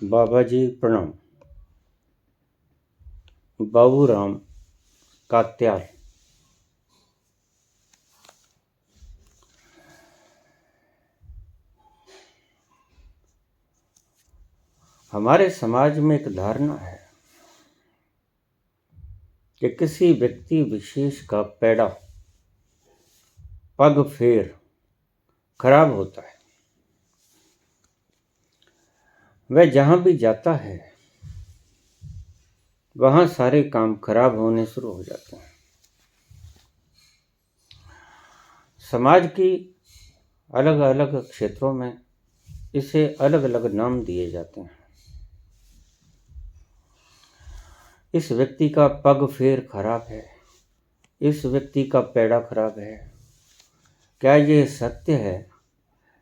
बाबा जी प्रणाम। बाबूराम कात्याल। हमारे समाज में एक धारणा है कि किसी व्यक्ति विशेष का पैड़ा पग फेर खराब होता है। वह जहां भी जाता है वहां सारे काम खराब होने शुरू हो जाते हैं। समाज की अलग अलग क्षेत्रों में इसे अलग अलग नाम दिए जाते हैं। इस व्यक्ति का पग फेर खराब है, इस व्यक्ति का पैड़ा खराब है। क्या ये सत्य है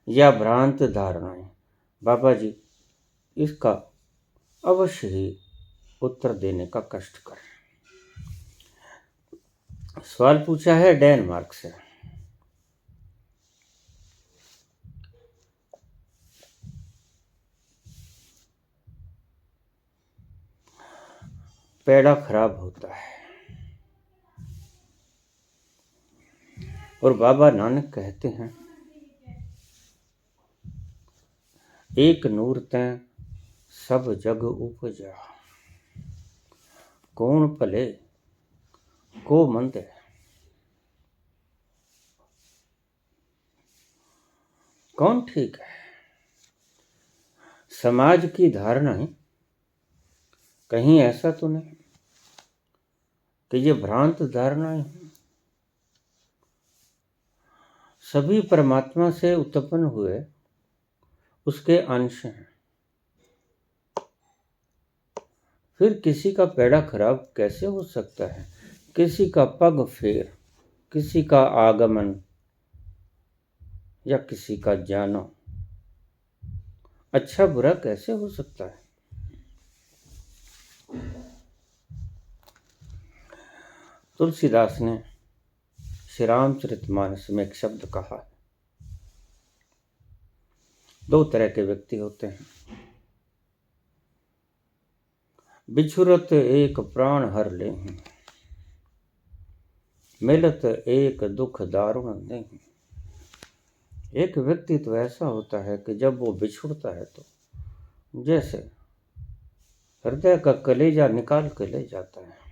या भ्रांत धारणाएं? बाबा जी इसका अवश्य ही उत्तर देने का कष्ट करें। सवाल पूछा है डेनमार्क से। पैड़ा खराब होता है और बाबा नानक कहते हैं, एक नूर तैं सब जग उपजा, कौन भले को मंद है। कौन ठीक है? समाज की धारणाएं कहीं ऐसा तो नहीं कि ये भ्रांत धारणाएं हैं। सभी परमात्मा से उत्पन्न हुए उसके अंश हैं। फिर किसी का पैड़ा खराब कैसे हो सकता है? किसी का पग फेर, किसी का आगमन या किसी का जाना अच्छा बुरा कैसे हो सकता है? तुलसीदास ने श्री रामचरितमानस में एक शब्द कहा है, दो तरह के व्यक्ति होते हैं, बिछुरत एक प्राण हर लेहिं, मिलत एक दुख दारुण देहिं। एक व्यक्ति तो ऐसा होता है कि जब वो बिछुड़ता है तो जैसे हृदय का कलेजा निकाल के ले जाता है।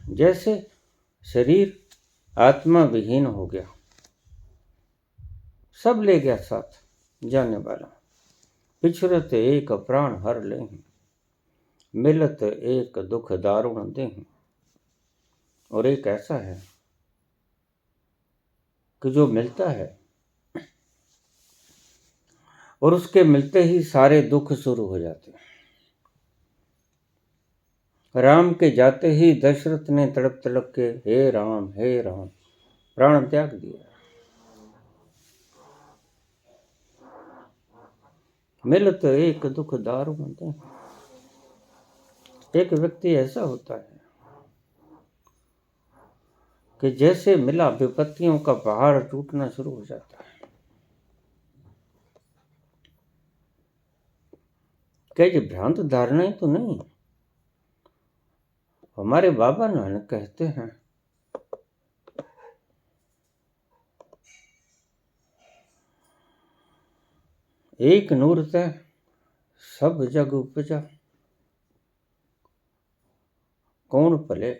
जैसे शरीर आत्मा विहीन हो गया, सब ले गया साथ जाने वाला। बिछुरत एक प्राण हर लेहिं, मिलत एक दुख दारुण देहिं। और एक ऐसा है कि जो मिलता है और उसके मिलते ही सारे दुख शुरू हो जाते हैं। राम के जाते ही दशरथ ने तड़प तड़प के हे राम प्राण त्याग दिया। मिलत एक दुख दारुण देहिं। एक व्यक्ति ऐसा होता है कि जैसे मिला विपत्तियों का पहाड़ टूटना शुरू हो जाता है। क्या ये भ्रांत धारणाएं तो नहीं? हमारे बाबा नानक कहते हैं, एक नूर तैं सब जग उपजा, कौन भले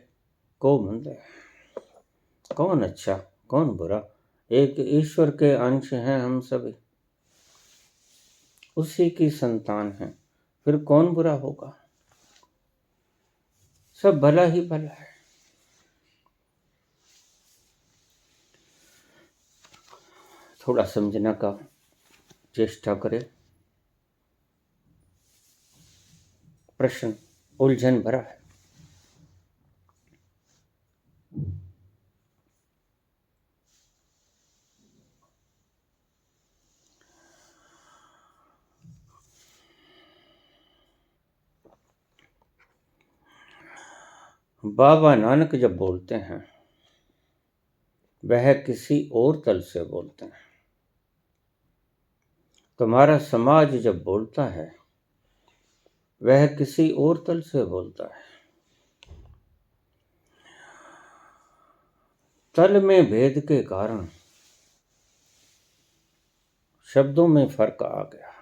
को मंद है। कौन अच्छा कौन बुरा? एक ईश्वर के अंश हैं हम सभी, उसी की संतान हैं, फिर कौन बुरा होगा? सब भला ही भला है। थोड़ा समझने का चेष्टा करें। प्रश्न उलझन भरा है। बाबा नानक जब बोलते हैं वह किसी और तल से बोलते हैं। तुम्हारा समाज जब बोलता है वह किसी और तल से बोलता है। तल में भेद के कारण शब्दों में फर्क आ गया।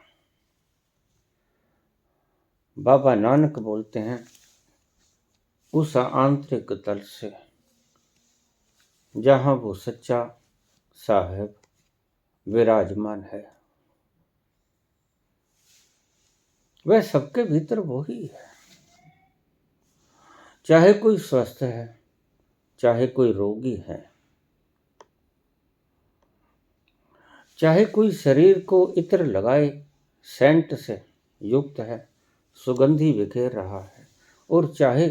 बाबा नानक बोलते हैं उस आंतरिक तल से जहां वो सच्चा साहेब विराजमान है, वह सबके भीतर वो ही है। चाहे कोई स्वस्थ है, चाहे कोई रोगी है, चाहे कोई शरीर को इत्र लगाए सेंट से युक्त है, सुगंधी बिखेर रहा है, और चाहे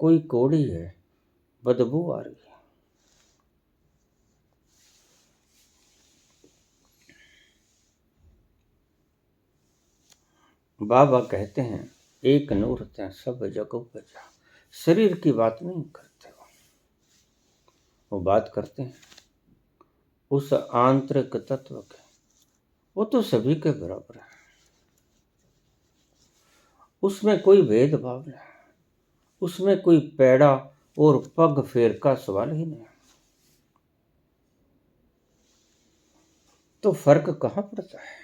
कोई कोड़ी है, बदबू आ रही है। बाबा कहते हैं एक नूर ते सब जग उपजा। शरीर की बात नहीं करते वो बात करते हैं उस आंतरिक तत्व के। वो तो सभी के बराबर है, उसमें कोई भेदभाव नहीं, उसमें कोई पैड़ा और पग फेर का सवाल ही नहीं। तो फर्क कहां पड़ता है?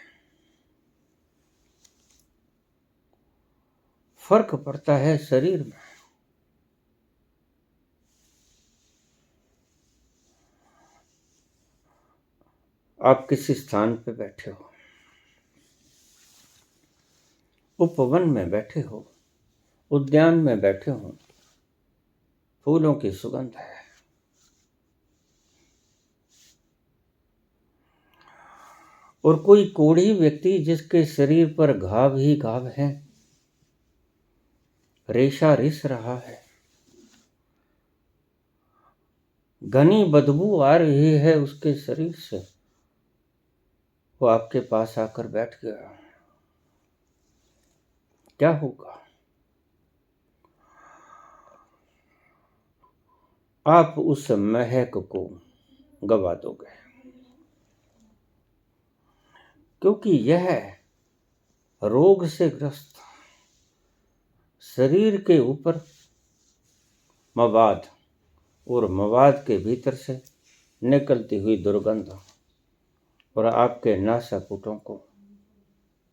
फर्क पड़ता है शरीर में। आप किसी स्थान पे बैठे हो, उपवन में बैठे हो, उद्यान में बैठे हो, फूलों की सुगंध है, और कोई कोढ़ी व्यक्ति जिसके शरीर पर घाव ही घाव है, रेशा रिस रहा है, घनी बदबू आ रही है उसके शरीर से, वो आपके पास आकर बैठ गया, क्या होगा? आप उस महक को गवा दोगे, क्योंकि यह रोग से ग्रस्त शरीर के ऊपर मवाद और मवाद के भीतर से निकलती हुई दुर्गंध, और आपके नासापुटों को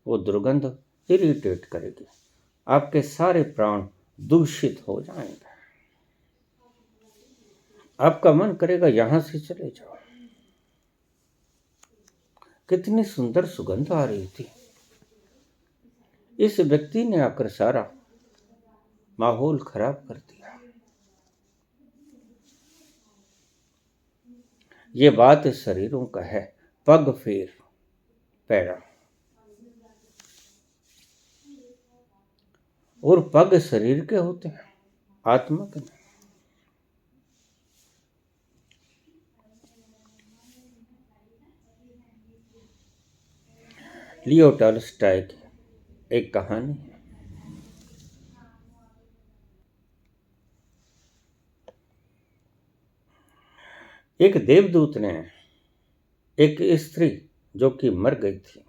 वो दुर्गंध इरिटेट करेगी, आपके सारे प्राण दूषित हो जाएंगे, आपका मन करेगा यहां से चले जाओ। कितनी सुंदर सुगंध आ रही थी, इस व्यक्ति ने आकर सारा माहौल खराब कर दिया। ये बात शरीरों का है, पग फेर पैड़ा, और पग शरीर के होते हैं, आत्मा के नहीं। लियो टॉल्स्टॉय की एक कहानी है। एक देवदूत ने एक स्त्री जो कि मर गई थी,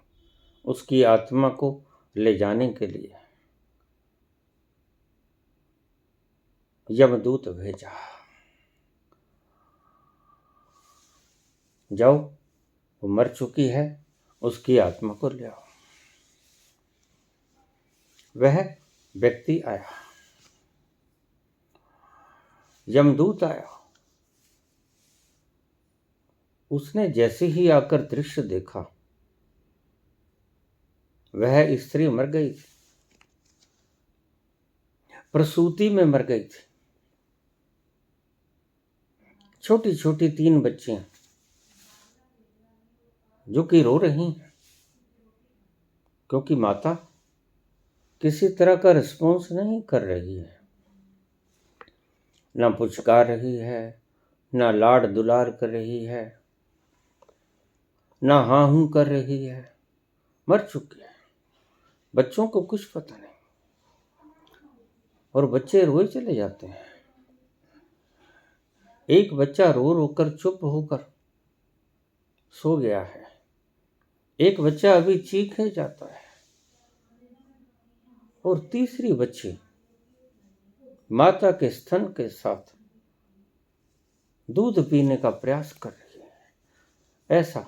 उसकी आत्मा को ले जाने के लिए यमदूत भेजा। जाओ, वो मर चुकी है, उसकी आत्मा को ले आओ। वह व्यक्ति आया, यमदूत आया, उसने जैसे ही आकर दृश्य देखा, वह स्त्री मर गई थी, प्रसूति में मर गई थी, छोटी छोटी 3 बच्चियां जो कि रो रही हैं, क्योंकि माता किसी तरह का रिस्पॉन्स नहीं कर रही है, ना पुचकार रही है, ना लाड दुलार कर रही है, ना हाँ हूं कर रही है, मर चुकी है। बच्चों को कुछ पता नहीं, और बच्चे रोए चले जाते हैं। एक बच्चा रो रो कर चुप होकर सो गया है, एक बच्चा अभी चीखे जाता है और तीसरी बच्ची माता के स्तन के साथ दूध पीने का प्रयास कर रही है। ऐसा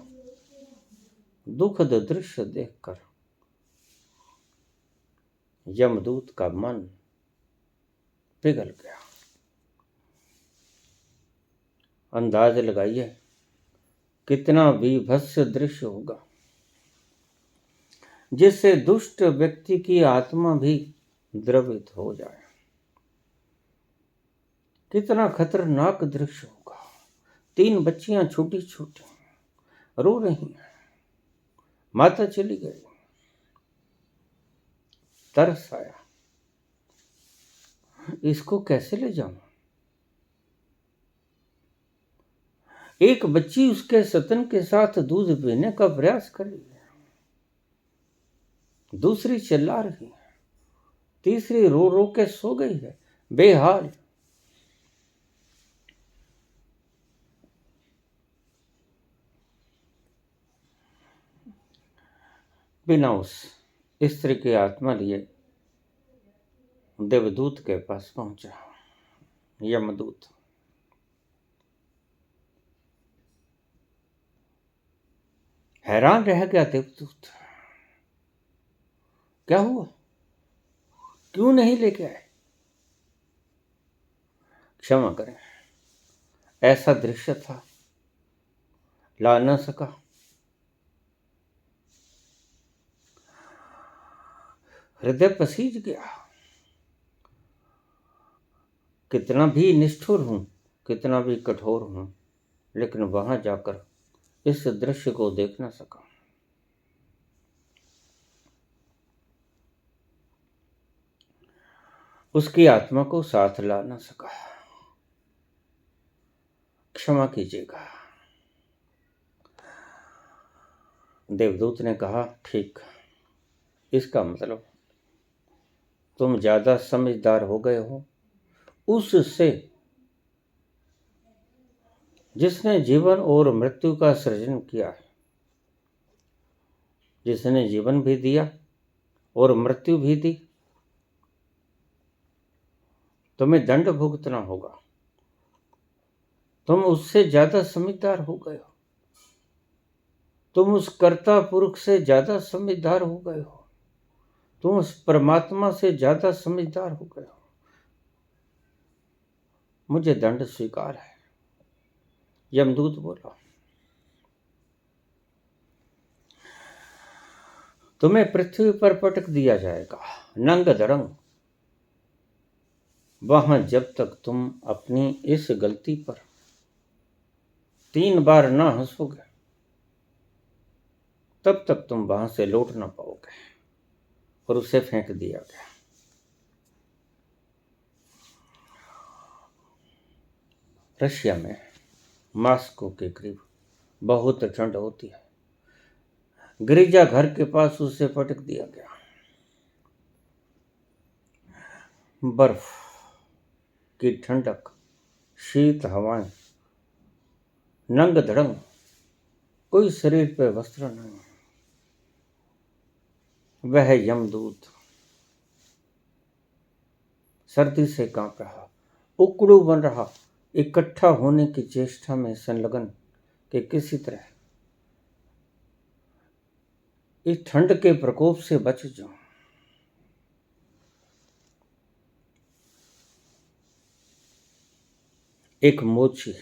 दुखद दृश्य देखकर यमदूत का मन पिघल गया। अंदाज लगाइए कितना बीभत्स दृश्य होगा, जिससे दुष्ट व्यक्ति की आत्मा भी द्रवित हो जाए। कितना खतरनाक दृश्य होगा। 3 बच्चियां छोटी छोटी रो रही हैं। माता चली गई। तरस आया, इसको कैसे ले जाऊं। एक बच्ची उसके स्तन के साथ दूध पीने का प्रयास कर रही है, दूसरी चिल्ला रही है, तीसरी रो रो के सो गई है बेहाल। बिना उस स्त्री की आत्मा लिए देवदूत के पास पहुंचा। यमदूत हैरान रह गया। देवदूत, क्या हुआ, क्यों नहीं लेके आए। क्षमा करें, ऐसा दृश्य था, ला न सका। हृदय पसीज गया। कितना भी निष्ठुर हूं, कितना भी कठोर हूं, लेकिन वहां जाकर इस दृश्य को देख न सका। उसकी आत्मा को साथ ला न सका। क्षमा कीजिएगा। देवदूत ने कहा, ठीक, इसका मतलब तुम ज्यादा समझदार हो गए हो उससे जिसने जीवन और मृत्यु का सृजन किया है, जिसने जीवन भी दिया और मृत्यु भी दी। तुम्हें दंड भुगतना होगा। तुम उससे ज्यादा समझदार हो गए हो। तुम उस कर्ता पुरुष से ज्यादा समझदार हो गए हो। तुम उस परमात्मा से ज्यादा समझदार हो गए हो। मुझे दंड स्वीकार है। यमदूत बोला, तुम्हें पृथ्वी पर पटक दिया जाएगा नंग धड़ंग। वहां जब तक तुम अपनी इस गलती पर 3 बार ना हंसोगे, तब तक तुम वहां से लौट ना पाओगे। और उसे फेंक दिया गया। रशिया में मॉस्को के करीब बहुत ठंड होती है। गिरिजा घर के पास उसे पटक दिया गया। बर्फ की ठंडक, शीत हवाएं, नंग धड़ंग, कोई शरीर पे वस्त्र नहीं। वह यमदूत सर्दी से कांप रहा, उकड़ू बन रहा, इकट्ठा होने की चेष्टा में संलग्न कि किसी तरह इस ठंड के प्रकोप से बच जाऊं। एक मोची,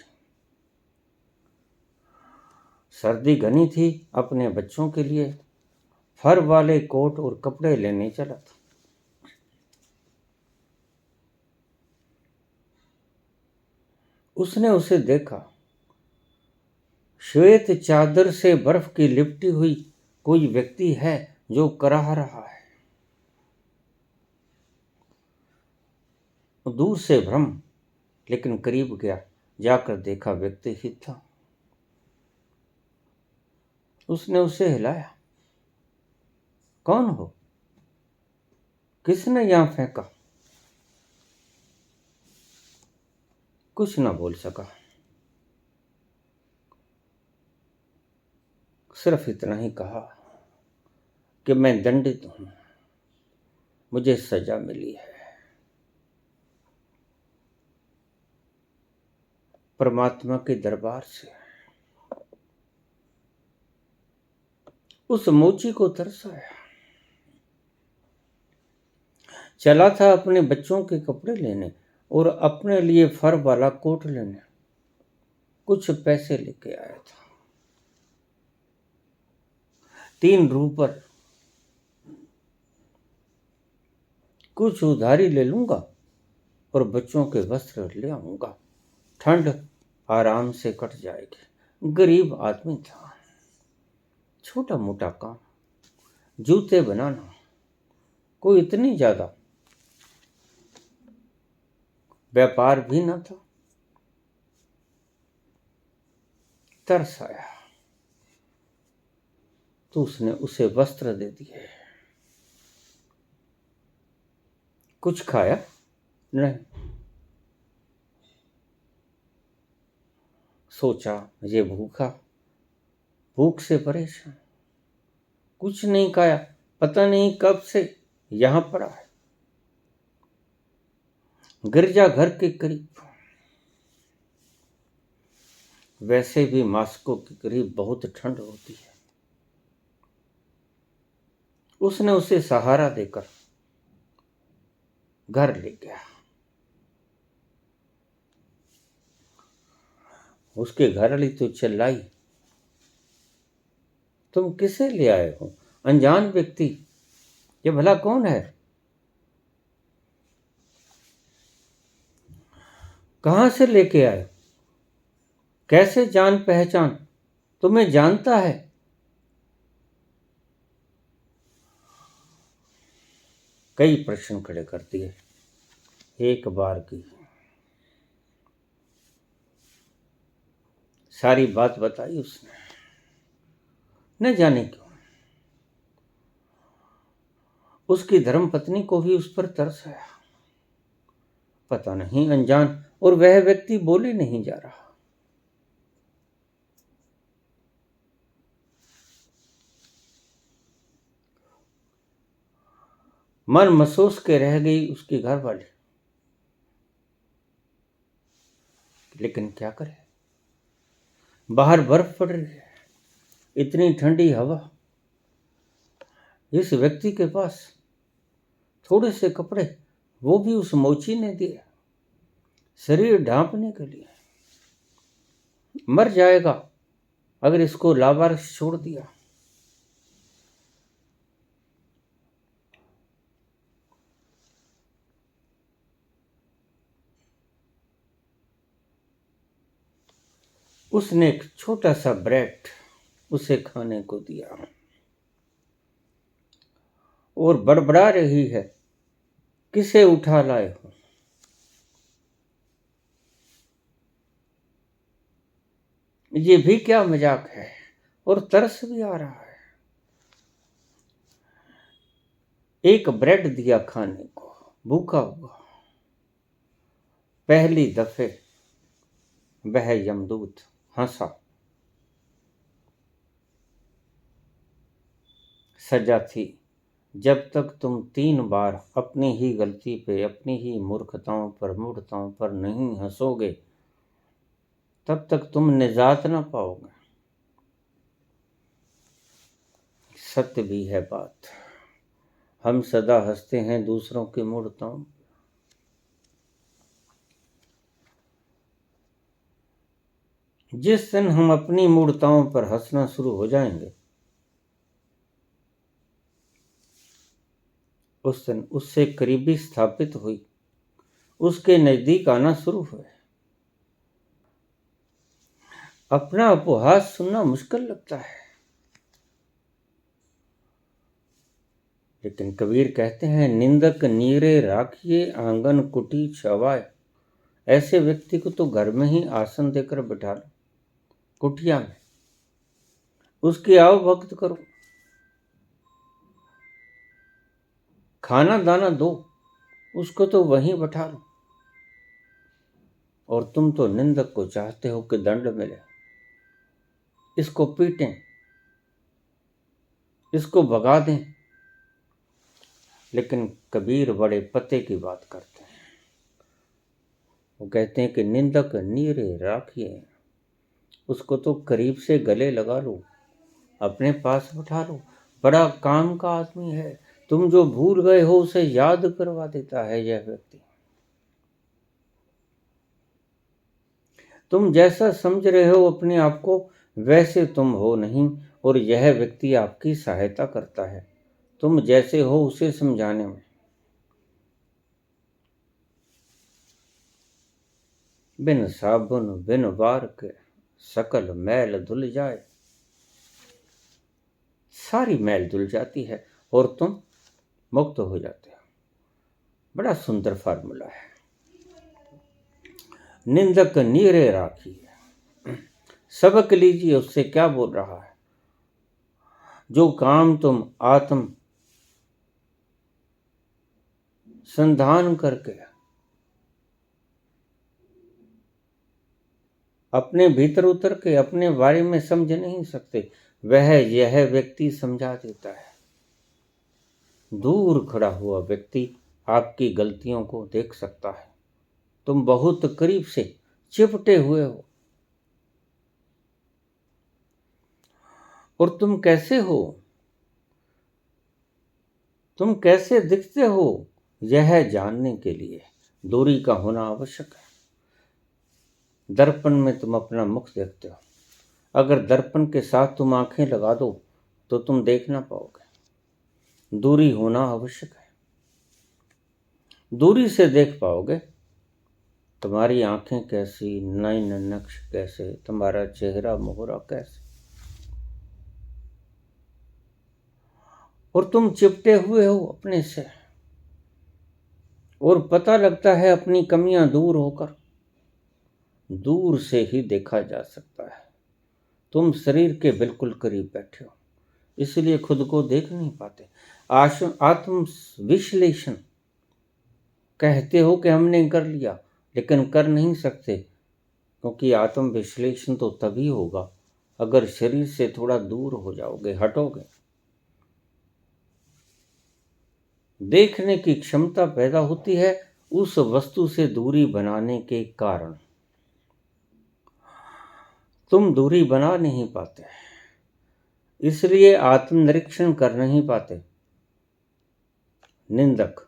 सर्दी घनी थी, अपने बच्चों के लिए फर वाले कोट और कपड़े लेने चला था। उसने उसे देखा। श्वेत चादर से बर्फ की लिपटी हुई कोई व्यक्ति है जो कराह रहा है। दूर से भ्रम, लेकिन करीब गया, जाकर देखा व्यक्ति ही था। उसने उसे हिलाया। कौन हो? किसने यहां फेंका? कुछ ना बोल सका। सिर्फ इतना ही कहा कि मैं दंडित हूं, मुझे सजा मिली है। परमात्मा के दरबार से उस मोची को तरसाया। चला था अपने बच्चों के कपड़े लेने और अपने लिए फर वाला कोट लेने। कुछ पैसे लेके आया था, 3 रूपल। कुछ उधारी ले लूंगा और बच्चों के वस्त्र ले आऊंगा, ठंड आराम से कट जाएगी। गरीब आदमी था, छोटा मोटा काम, जूते बनाना, कोई इतनी ज्यादा व्यापार भी न था। तरस आया तो उसने उसे वस्त्र दे दिए। कुछ खाया नहीं, सोचा ये भूख से परेशान, कुछ नहीं खाया, पता नहीं कब से यहां पड़ा है, गिरजाघर के करीब। वैसे भी मास्को के करीब बहुत ठंड होती है। उसने उसे सहारा देकर घर ले गया। उसके घर वाली तो चिल्लाई, तुम किसे ले आए हो? अनजान व्यक्ति, ये भला कौन है? कहां से लेके आए? कैसे जान पहचान? तुम्हें जानता है? कई प्रश्न खड़े कर दिए। एक बार की सारी बात बताई उसने। न जाने क्यों उसकी धर्मपत्नी को भी उस पर तरस आया। पता नहीं, अनजान और वह व्यक्ति बोले नहीं जा रहा। मन महसूस के रह गई उसकी घरवाली, लेकिन क्या करे, बाहर बर्फ पड़ रही है, इतनी ठंडी हवा। इस व्यक्ति के पास थोड़े से कपड़े, वो भी उस मोची ने दिए शरीर ढांपने के लिए। मर जाएगा अगर इसको लावारिस छोड़ दिया। उसने एक छोटा सा ब्रेड उसे खाने को दिया और बड़बड़ा रही है, किसे उठा लाए हो? ये भी क्या मजाक है? और तरस भी आ रहा है। एक ब्रेड दिया खाने को, भूखा हुआ। पहली दफे वह यमदूत हंसा। सजा थी, जब तक तुम 3 बार अपनी ही गलती पे, अपनी ही मूर्खताओं पर, मूढ़ताओं पर नहीं हंसोगे, तब तक तुम निजात ना पाओगे। सत्य भी है बात, हम सदा हंसते हैं दूसरों की मूढ़ताओं। जिस दिन हम अपनी मूढ़ताओं पर हंसना शुरू हो जाएंगे, उस दिन उससे करीबी स्थापित हुई, उसके नजदीक आना शुरू हुए। अपना उपहास सुनना मुश्किल लगता है, लेकिन कबीर कहते हैं, निंदक नीरे राखिए आंगन कुटी छवाए। ऐसे व्यक्ति को तो घर में ही आसन देकर बिठा लो, कुटिया में, उसकी आओ भक्त करो, खाना दाना दो, उसको तो वहीं बैठा लो। और तुम तो निंदक को चाहते हो कि दंड मिले, इसको पीटें, इसको भगा दें। लेकिन कबीर बड़े पते की बात करते हैं। वो कहते हैं कि निंदक नीरे राखिए, उसको तो करीब से गले लगा लो, अपने पास बिठा लो। बड़ा काम का आदमी है, तुम जो भूल गए हो उसे याद करवा देता है यह व्यक्ति। तुम जैसा समझ रहे हो अपने आप को वैसे तुम हो नहीं, और यह व्यक्ति आपकी सहायता करता है तुम जैसे हो उसे समझाने में। बिन साबुन बिन बार के सकल मैल धुल जाए, सारी मैल धुल जाती है और तुम मुक्त हो जाते हो। बड़ा सुंदर फार्मूला है। निंदक नीरे राखिए, सबक लीजिए उससे क्या बोल रहा है। जो काम तुम आत्म संधान करके अपने भीतर उतर के अपने बारे में समझ नहीं सकते, वह यह व्यक्ति समझा देता है। दूर खड़ा हुआ व्यक्ति आपकी गलतियों को देख सकता है। तुम बहुत करीब से चिपटे हुए हो, और तुम कैसे हो, तुम कैसे दिखते हो, यह जानने के लिए दूरी का होना आवश्यक है। दर्पण में तुम अपना मुख देखते हो, अगर दर्पण के साथ तुम आंखें लगा दो तो तुम देख ना पाओगे। दूरी होना आवश्यक है, दूरी से देख पाओगे तुम्हारी आंखें कैसी, नयन नक्श कैसे, तुम्हारा चेहरा मोहरा कैसे। और तुम चिपटे हुए हो अपने से, और पता लगता है अपनी कमियां दूर होकर दूर से ही देखा जा सकता है। तुम शरीर के बिल्कुल करीब बैठे हो, इसलिए खुद को देख नहीं पाते। आत्म विश्लेषण कहते हो कि हमने कर लिया, लेकिन कर नहीं सकते, क्योंकि आत्म विश्लेषण तो तभी होगा अगर शरीर से थोड़ा दूर हो जाओगे, हटोगे। देखने की क्षमता पैदा होती है उस वस्तु से दूरी बनाने के कारण। तुम दूरी बना नहीं पाते, इसलिए आत्मनिरीक्षण कर नहीं पाते। निंदक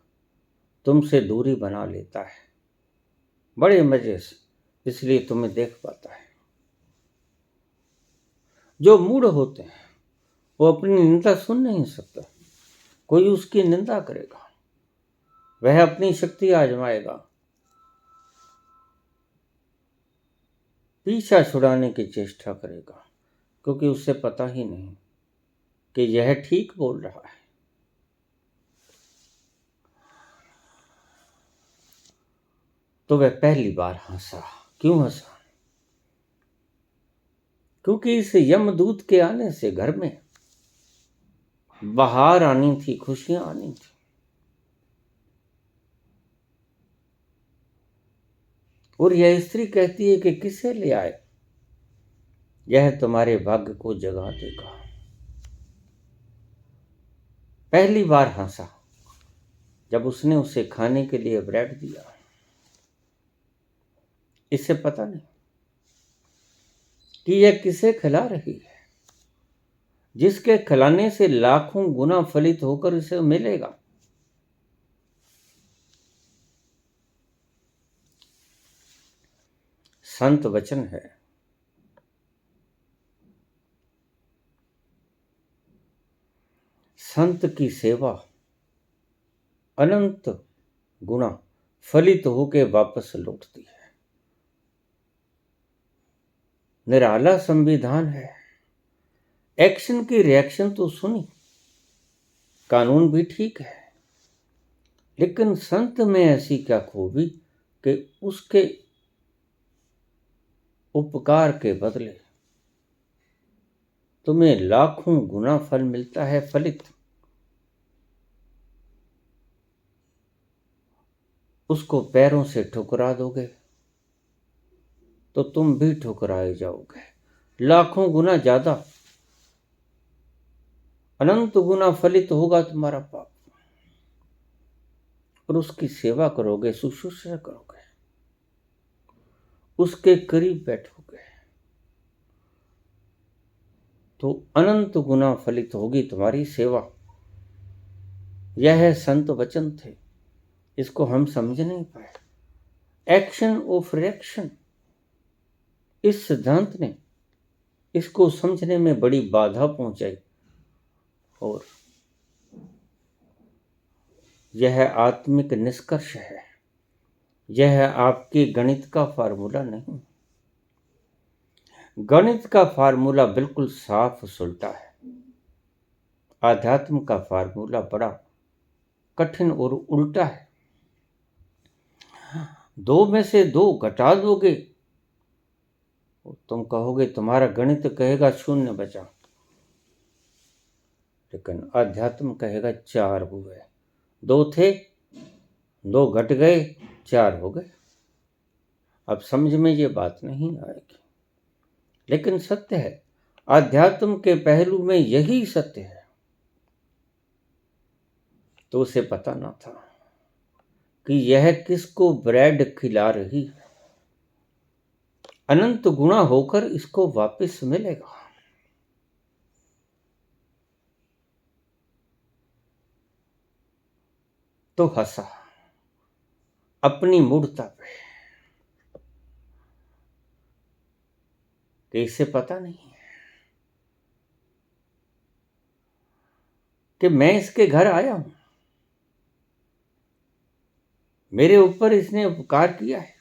तुमसे दूरी बना लेता है बड़े मजे से, इसलिए तुम्हें देख पाता है। जो मूढ़ होते हैं वो अपनी निंदा सुन नहीं सकते। कोई उसकी निंदा करेगा, वह अपनी शक्ति आजमाएगा, पीछा छुड़ाने की चेष्टा करेगा, क्योंकि उसे पता ही नहीं कि यह ठीक बोल रहा है। तो वह पहली बार हंसा। क्यों हंसा? क्योंकि इस यमदूत के आने से घर में बाहर आनी थी, खुशियां आनी थी। और यह स्त्री कहती है कि किसे ले आए, यह तुम्हारे भाग्य को जगा देगा। पहली बार हंसा जब उसने उसे खाने के लिए ब्रेड दिया। इसे पता नहीं कि यह किसे खिला रही है, जिसके खिलाने से लाखों गुना फलित होकर इसे मिलेगा। संत वचन है, संत की सेवा अनंत गुना फलित होकर वापस लौटती है। निराला संविधान है। एक्शन की रिएक्शन तो सुनी, कानून भी ठीक है, लेकिन संत में ऐसी क्या खूबी कि उसके उपकार के बदले तुम्हें लाखों गुना फल मिलता है, फलित। उसको पैरों से ठुकरा दोगे तो तुम भी ठुकराए जाओगे, लाखों गुना ज्यादा। अनंत गुना फलित होगा तुम्हारा पाप, और उसकी सेवा करोगे, शुश्रूषा करोगे, उसके करीब बैठोगे तो अनंत गुना फलित होगी तुम्हारी सेवा। यह संत वचन थे, इसको हम समझ नहीं पाए। एक्शन ऑफ रिएक्शन, इस सिद्धांत ने इसको समझने में बड़ी बाधा पहुंचाई, और यह आत्मिक निष्कर्ष है, यह आपके गणित का फार्मूला नहीं। गणित का फार्मूला बिल्कुल साफ सुलटा है, आध्यात्म का फार्मूला बड़ा कठिन और उल्टा है। 2 में से 2 घटा दोगे, तुम कहोगे, तुम्हारा गणित कहेगा 0 बचा, लेकिन आध्यात्म कहेगा 4 हुए। 2 थे, 2 घट गए, 4 हो गए। अब समझ में ये बात नहीं आएगी, लेकिन सत्य है। आध्यात्म के पहलू में यही सत्य है। तो उसे पता ना था कि यह किसको ब्रेड खिला रही है। अनंत गुणा होकर इसको वापस मिलेगा। तो हंसा अपनी मूढ़ता पे कि इसे पता नहीं है कि मैं इसके घर आया हूं, मेरे ऊपर इसने उपकार किया है,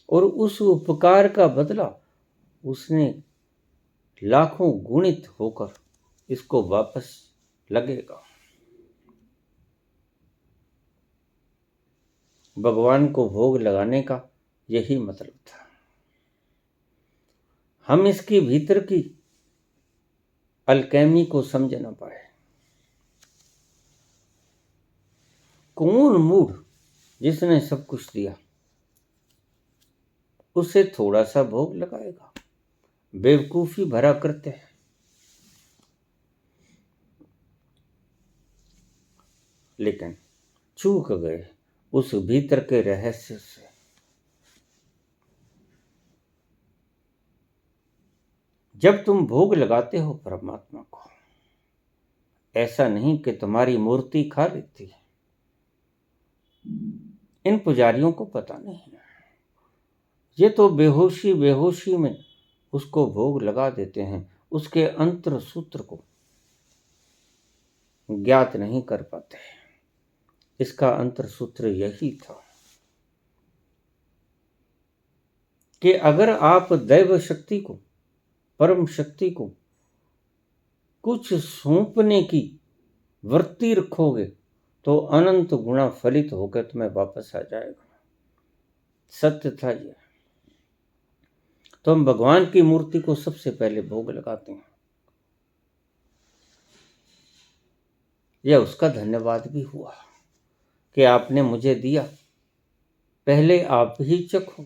और उस उपकार का बदला उसने लाखों गुणित होकर इसको वापस लगेगा। भगवान को भोग लगाने का यही मतलब था। हम इसकी भीतर की अलकेमी को समझ ना पाए। कौन मूढ़ जिसने सब कुछ दिया, उसे थोड़ा सा भोग लगाएगा। बेवकूफी भरा करते हैं। लेकिन चूक गए उस भीतर के रहस्य से। जब तुम भोग लगाते हो परमात्मा को, ऐसा नहीं कि तुम्हारी मूर्ति खा लेती है। इन पुजारियों को पता नहीं है, ये तो बेहोशी में उसको भोग लगा देते हैं, उसके अंतर सूत्र को ज्ञात नहीं कर पाते। इसका अंतर सूत्र यही था कि अगर आप दैव शक्ति को, परम शक्ति को कुछ सौंपने की वृत्ति रखोगे तो अनंत गुणा फलित होकर तुम्हें वापस आ जाएगा। सत्य था ये। तो हम भगवान की मूर्ति को सबसे पहले भोग लगाते हैं। यह उसका धन्यवाद भी हुआ कि आपने मुझे दिया, पहले आप ही चखो।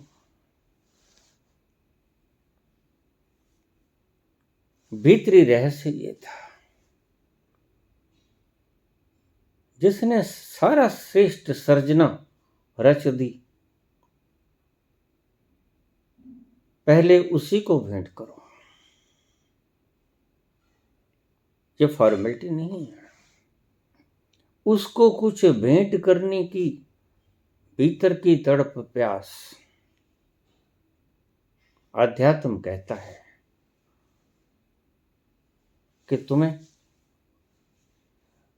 भीतरी रहस्य ये था, जिसने सारा श्रेष्ठ सर्जना रच दी, पहले उसी को भेंट करो। ये फॉर्मेलिटी नहीं है। उसको कुछ भेंट करने की भीतर की तड़प प्यास आध्यात्म कहता है कि तुम्हें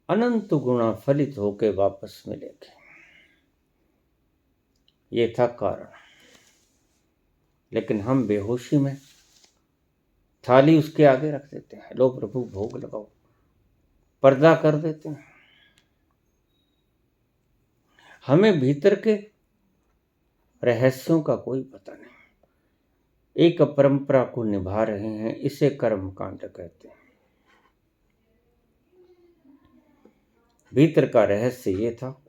अनंत गुणा फलित होकर वापस मिलेंगे। ये था कारण। लेकिन हम बेहोशी में थाली उसके आगे रख देते हैं, लो प्रभु भोग लगाओ, पर्दा कर देते हैं। हमें भीतर के रहस्यों का कोई पता नहीं। एक परंपरा को निभा रहे हैं, इसे कर्म कांड कहते हैं। भीतर का रहस्य ये था,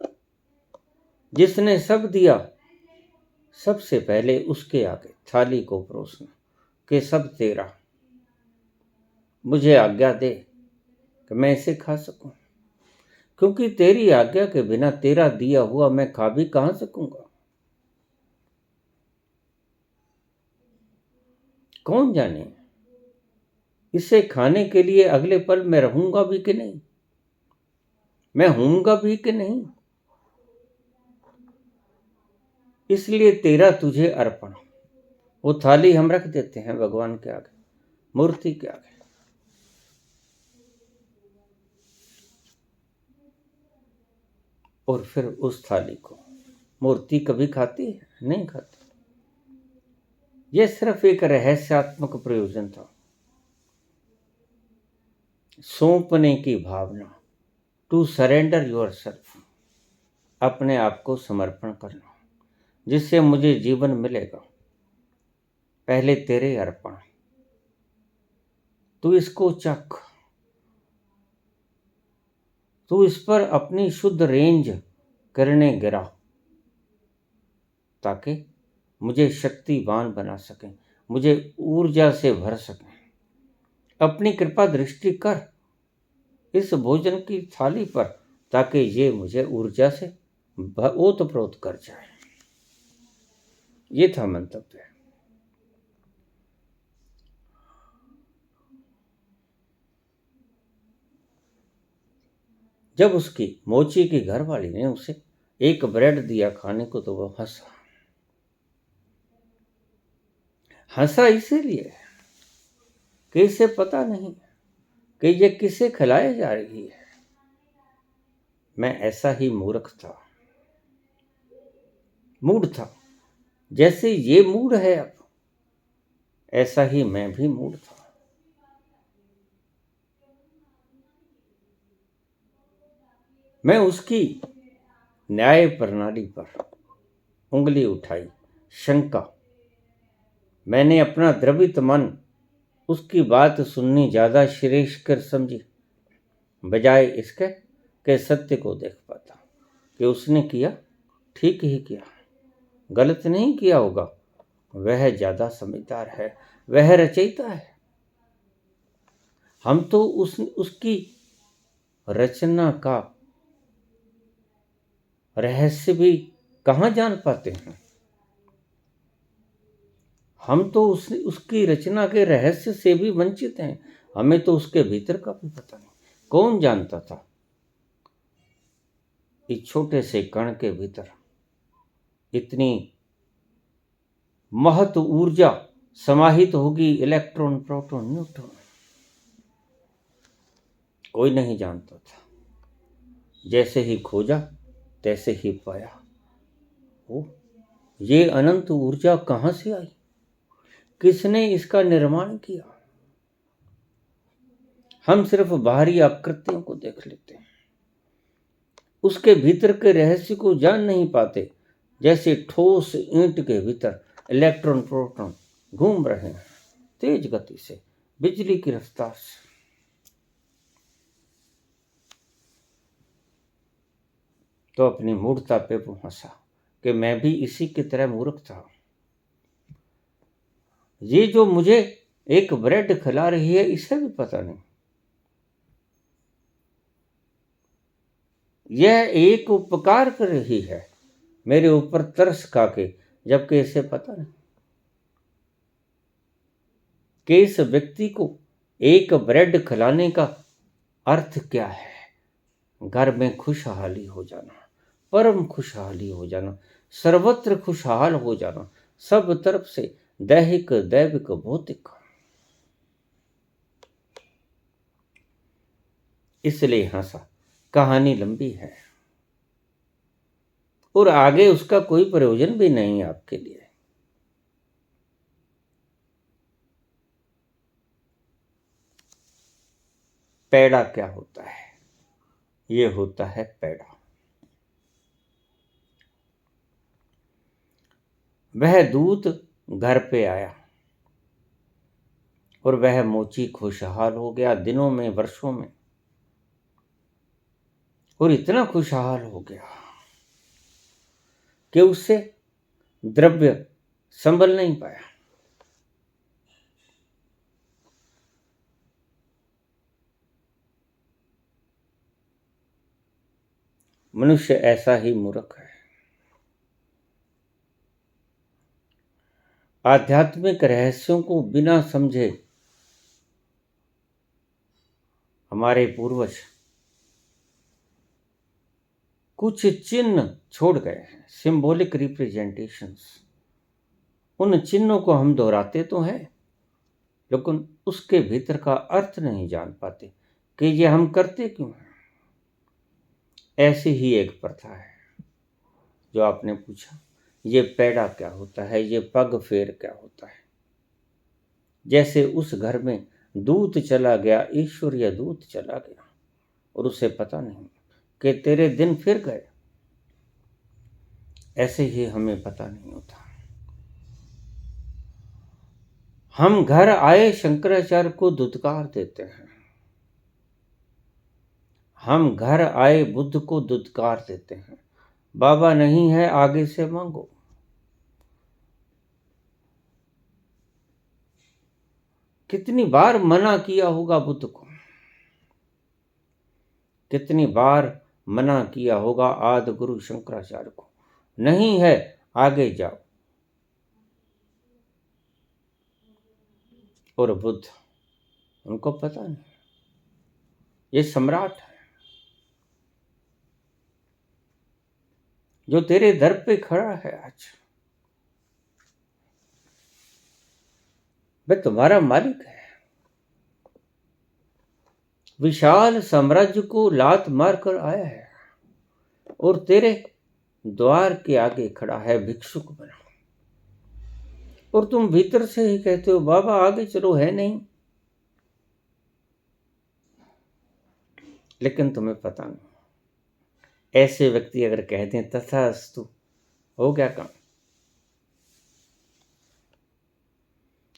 जिसने सब दिया, सबसे पहले उसके आगे थाली को परोसना कि सब तेरा, मुझे आज्ञा दे कि मैं इसे खा सकूं, क्योंकि तेरी आज्ञा के बिना तेरा दिया हुआ मैं खा भी कहां सकूंगा। कौन जाने इसे खाने के लिए अगले पल मैं रहूंगा भी कि नहीं, मैं हूंगा भी कि नहीं। इसलिए तेरा तुझे अर्पण। वो थाली हम रख देते हैं भगवान के आगे, मूर्ति के आगे। और फिर उस थाली को मूर्ति कभी खाती है? नहीं खाती। यह सिर्फ एक रहस्यात्मक प्रयोजन था, सौंपने की भावना, टू सरेंडर योर सेल्फ, अपने आप को समर्पण करना, जिससे मुझे जीवन मिलेगा। पहले तेरे अर्पण, तू इसको चख, तू इस पर अपनी शुद्ध रेंज करने गिरा, ताकि मुझे शक्तिवान बना सके, मुझे ऊर्जा से भर सके। अपनी कृपा दृष्टि कर इस भोजन की थाली पर, ताकि ये मुझे ऊर्जा से ओतप्रोत कर जाए। ये था मंतव्य। जब उसकी मोची की घरवाली ने उसे एक ब्रेड दिया खाने को, तो वो हंसा। हंसा इसीलिए कि इसे पता नहीं कि ये किसे खिलाई जा रही है। मैं ऐसा ही मूर्ख था, मूड था। जैसे ये मूड है अब, ऐसा ही मैं भी मूड था। मैं उसकी न्याय प्रणाली पर उंगली उठाई, शंका। मैंने अपना द्रवित मन उसकी बात सुननी ज्यादा श्रेयस्कर समझी, बजाय इसके कि सत्य को देख पाता कि उसने किया ठीक ही किया, गलत नहीं किया होगा। वह ज्यादा समझदार है, वह रचयिता है। हम तो उसकी रचना का रहस्य भी कहाँ जान पाते हैं। हम तो उसकी रचना के रहस्य से भी वंचित हैं। हमें तो उसके भीतर का भी पता नहीं। कौन जानता था इस छोटे से कण के भीतर इतनी महत ऊर्जा समाहित होगी, इलेक्ट्रॉन, प्रोटॉन, न्यूट्रॉन। कोई नहीं जानता था। जैसे ही खोजा तैसे ही पाया। ओ, ये अनंत ऊर्जा कहां से आई? किसने इसका निर्माण किया? हम सिर्फ बाहरी आकृतियों को देख लेते हैं, उसके भीतर के रहस्य को जान नहीं पाते। जैसे ठोस ईंट के भीतर इलेक्ट्रॉन, प्रोटॉन घूम रहे हैं तेज गति से, बिजली की रफ्तार से। तो अपनी मूर्खता पे वो हंसा कि मैं भी इसी की तरह मूर्ख था। ये जो मुझे एक ब्रेड खिला रही है, इसे भी पता नहीं। यह एक उपकार कर रही है मेरे ऊपर तरस खा के, जबकि इसे पता नहीं कि इस व्यक्ति को एक ब्रेड खिलाने का अर्थ क्या है। घर में खुशहाली हो जाना, परम खुशहाली हो जाना, सर्वत्र खुशहाल हो जाना, सब तरफ से दैहिक, दैविक, भौतिक। इसलिए हंसा। कहानी लंबी है और आगे उसका कोई प्रयोजन भी नहीं आपके लिए। पैड़ा क्या होता है? ये होता है पैड़ा। वह दूत घर पे आया और वह मोची खुशहाल हो गया दिनों में, वर्षों में, और इतना खुशहाल हो गया कि उससे द्रव्य संभल नहीं पाया। मनुष्य ऐसा ही मूर्ख है। आध्यात्मिक रहस्यों को बिना समझे हमारे पूर्वज कुछ चिन्ह छोड़ गए हैं, सिंबॉलिक रिप्रेजेंटेशंस। उन चिन्हों को हम दोहराते तो हैं, लेकिन उसके भीतर का अर्थ नहीं जान पाते कि ये हम करते क्यों हैं। ऐसी ही एक प्रथा है जो आपने पूछा, ये पैड़ा क्या होता है, ये पग फेर क्या होता है। जैसे उस घर में दूत चला गया, ईश्वरीय दूत चला गया, और उसे पता नहीं कि तेरे दिन फिर गए। ऐसे ही हमें पता नहीं होता। हम घर आए शंकराचार्य को दुत्कार देते हैं, हम घर आए बुद्ध को दुत्कार देते हैं। बाबा नहीं है, आगे से मांगो। कितनी बार मना किया होगा बुद्ध को, कितनी बार मना किया होगा आदि गुरु शंकराचार्य को, नहीं है आगे जाओ। और बुद्ध, उनको पता नहीं, ये सम्राट है जो तेरे दर पे खड़ा है आज। वह तुम्हारा मालिक है। विशाल साम्राज्य को लात मार कर आया है और तेरे द्वार के आगे खड़ा है भिक्षुक बना, और तुम भीतर से ही कहते हो बाबा आगे चलो, है नहीं। लेकिन तुम्हें पता नहीं। ऐसे व्यक्ति अगर कह दें तथास्तु, हो गया काम।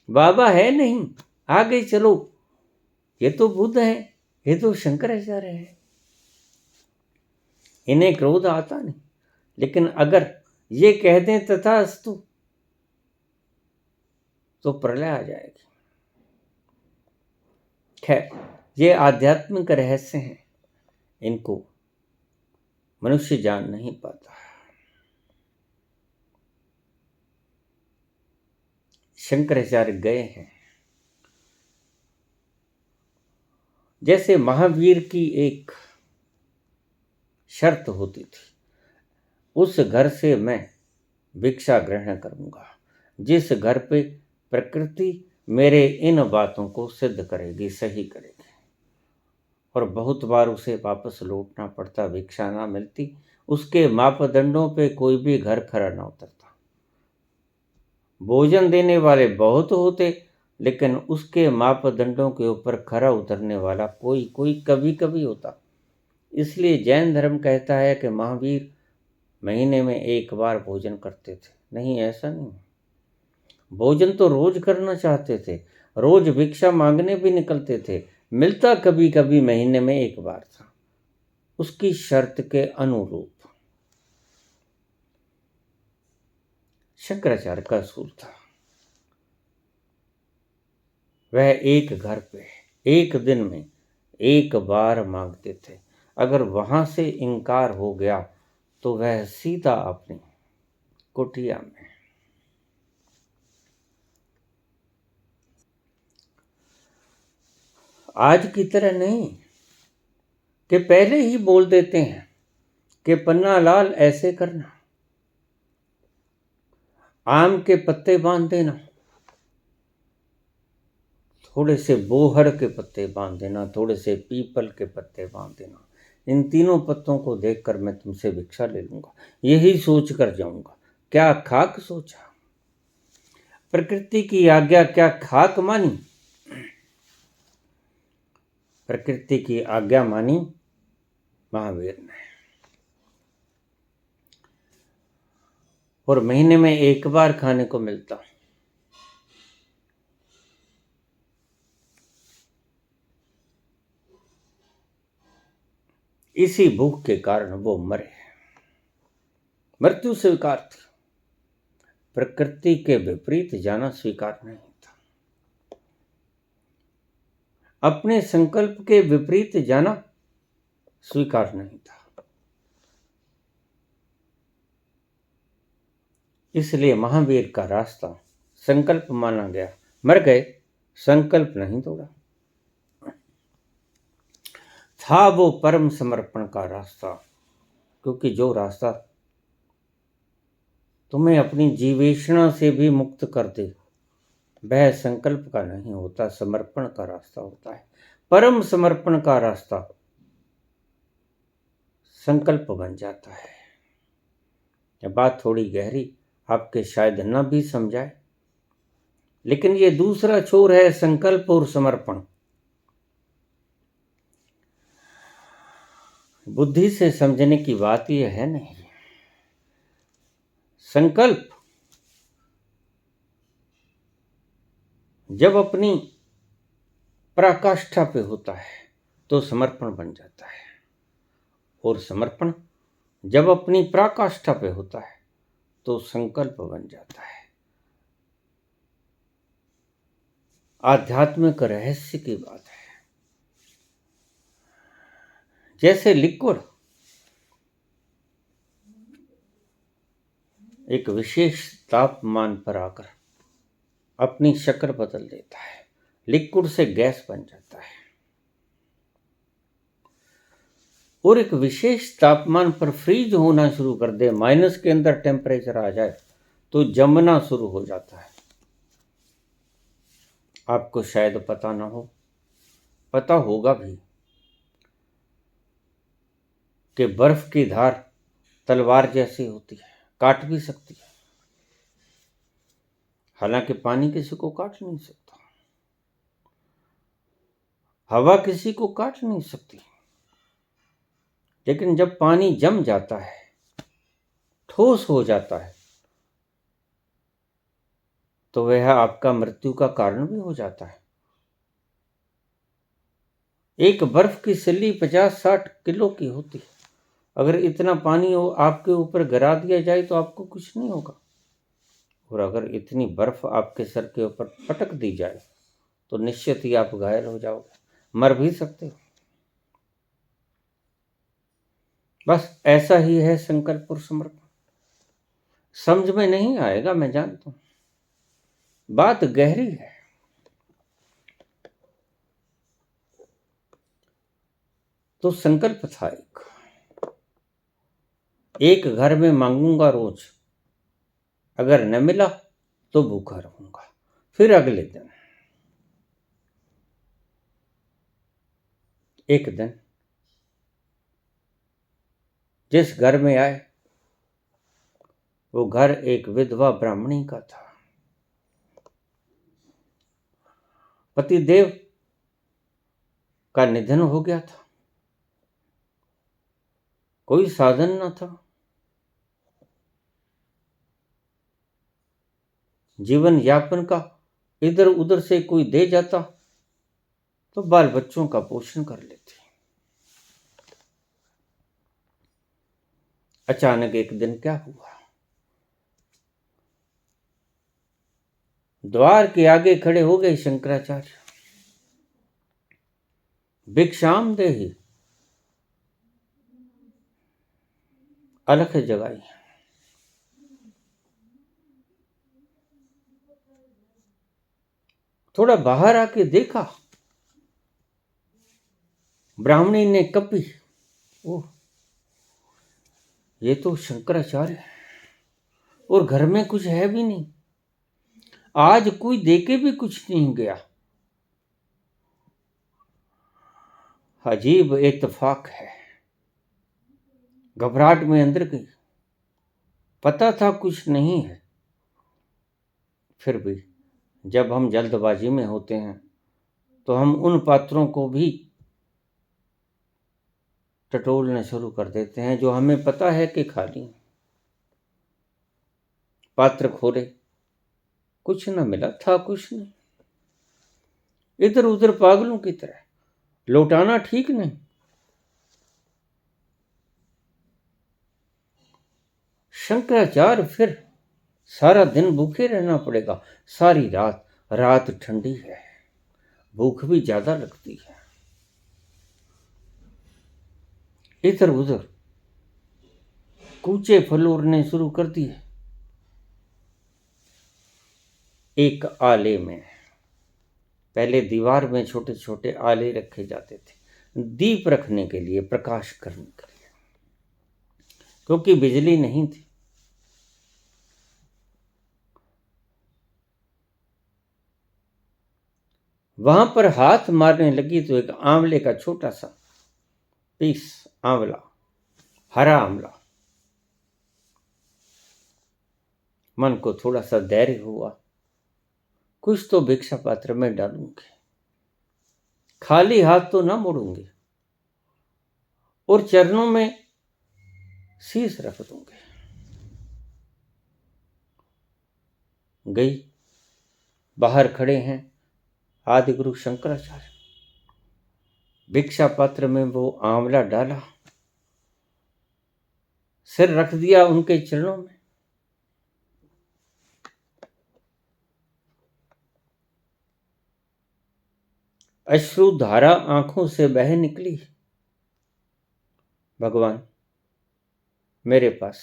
बाबा है नहीं, आगे चलो, ये तो बुद्ध है, ये तो शंकराचार्य है। इन्हें क्रोध आता नहीं, लेकिन अगर ये कह दें तथास्तु तो प्रलय आ जाएगी। खैर, ये आध्यात्मिक रहस्य हैं, इनको मनुष्य जान नहीं पाता। शंकराचार्य गए हैं। जैसे महावीर की एक शर्त होती थी, उस घर से मैं भिक्षा ग्रहण करूंगा जिस घर पे प्रकृति मेरे इन बातों को सिद्ध करेगी, सही करेगी। और बहुत बार उसे वापस लौटना पड़ता, भिक्षा ना मिलती, उसके मापदंडों पे कोई भी घर खरा ना उतरता। भोजन देने वाले बहुत होते, लेकिन उसके मापदंडों के ऊपर खरा उतरने वाला कोई कोई कभी कभी होता। इसलिए जैन धर्म कहता है कि महावीर महीने में एक बार भोजन करते थे। नहीं, ऐसा नहीं। भोजन तो रोज करना चाहते थे, रोज भिक्षा मांगने भी निकलते थे, मिलता कभी कभी महीने में एक बार था, उसकी शर्त के अनुरूप। शंकराचार्य का असूल था, वह एक घर पे एक दिन में एक बार मांगते थे। अगर वहां से इनकार हो गया तो वह सीधा अपनी कुटिया में। आज की तरह नहीं कि पहले ही बोल देते हैं कि पन्ना लाल ऐसे करना, आम के पत्ते बांध देना, थोड़े से बोहड़ के पत्ते बांध देना, थोड़े से पीपल के पत्ते बांध देना। इन तीनों पत्तों को देखकर मैं तुमसे भिक्षा ले लूंगा, यही सोच कर जाऊंगा। क्या खाक सोचा? प्रकृति की आज्ञा क्या खाक मानी? प्रकृति की आज्ञा मानी महावीर ने। और महीने में एक बार खाने को मिलता। इसी भूख के कारण वो मरे। मृत्यु स्वीकार थी, प्रकृति के विपरीत जाना स्वीकार नहीं था। अपने संकल्प के विपरीत जाना स्वीकार नहीं था। इसलिए महावीर का रास्ता संकल्प माना गया। मर गए, संकल्प नहीं तोड़ा। था वो परम समर्पण का रास्ता, क्योंकि जो रास्ता तुम्हें अपनी जीवेषणा से भी मुक्त कर दे वह संकल्प का नहीं होता, समर्पण का रास्ता होता है। परम समर्पण का रास्ता संकल्प बन जाता है। यह बात थोड़ी गहरी आपके शायद न भी समझाए, लेकिन ये दूसरा छोर है संकल्प और समर्पण। बुद्धि से समझने की बात यह है नहीं। संकल्प जब अपनी पराकाष्ठा पे होता है तो समर्पण बन जाता है, और समर्पण जब अपनी पराकाष्ठा पे होता है तो संकल्प बन जाता है। आध्यात्मिक रहस्य की बात है। जैसे लिक्विड एक विशेष तापमान पर आकर अपनी शक्ल बदल देता है, लिक्विड से गैस बन जाता है, और एक विशेष तापमान पर फ्रीज होना शुरू कर दे, माइनस के अंदर टेम्परेचर आ जाए तो जमना शुरू हो जाता है। आपको शायद पता ना हो, पता होगा भी, कि बर्फ की धार तलवार जैसी होती है, काट भी सकती है। हालांकि पानी किसी को काट नहीं सकता, हवा किसी को काट नहीं सकती, लेकिन जब पानी जम जाता है, ठोस हो जाता है, तो वह आपका मृत्यु का कारण भी हो जाता है। एक बर्फ की सिल्ली 50-60 किलो की होती है। अगर इतना पानी आपके ऊपर गिरा दिया जाए तो आपको कुछ नहीं होगा, और अगर इतनी बर्फ आपके सर के ऊपर पटक दी जाए तो निश्चित ही आप घायल हो जाओगे, मर भी सकते हो। बस ऐसा ही है संकल्प और समर्पण। समझ में नहीं आएगा, मैं जानता हूं, बात गहरी है। तो संकल्प था एक घर में मांगूंगा रोज, अगर न मिला तो भूखा रहूंगा। फिर अगले दिन एक दिन जिस घर में आए वो घर एक विधवा ब्राह्मणी का था। पतिदेव का निधन हो गया था, कोई साधन न था, जीवन यापन का इधर उधर से कोई दे जाता तो बाल बच्चों का पोषण कर लेते। अचानक एक दिन क्या हुआ, द्वार के आगे खड़े हो गए शंकराचार्य। भिक्षाम देहि, अलख जगाई। थोड़ा बाहर आके देखा, ब्राह्मणी ने कपी, ओह ये तो शंकराचार्य है, और घर में कुछ है भी नहीं, आज कोई देके भी कुछ नहीं गया। अजीब इत्तेफाक है। घबराहट में अंदर गई, पता था कुछ नहीं है, फिर भी जब हम जल्दबाजी में होते हैं तो हम उन पात्रों को भी टटोलना शुरू कर देते हैं जो हमें पता है कि खाली हैं। पात्र खोले, कुछ न मिला, था कुछ नहीं। इधर उधर पागलों की तरह लौटाना ठीक नहीं। शंकराचार्य फिर सारा दिन भूखे रहना पड़ेगा, सारी रात, रात ठंडी है, भूख भी ज्यादा लगती है। इधर उधर कूचे फलोरने शुरू कर दिए, एक आले में, पहले दीवार में छोटे छोटे आले रखे जाते थे दीप रखने के लिए, प्रकाश करने के लिए, क्योंकि बिजली नहीं थी। वहां पर हाथ मारने लगी तो एक आंवले का छोटा सा पीस, आंवला, हरा आंवला। मन को थोड़ा सा धैर्य हुआ, कुछ तो भिक्षा पात्र में डालूंगी, खाली हाथ तो ना मुड़ूंगी, और चरणों में शीश रख दूंगी। गई, बाहर खड़े हैं आदि गुरु शंकराचार्य, भिक्षा पात्र में वो आंवला डाला, सिर रख दिया उनके चरणों में। अश्रु धारा आंखों से बह निकली। भगवान, मेरे पास,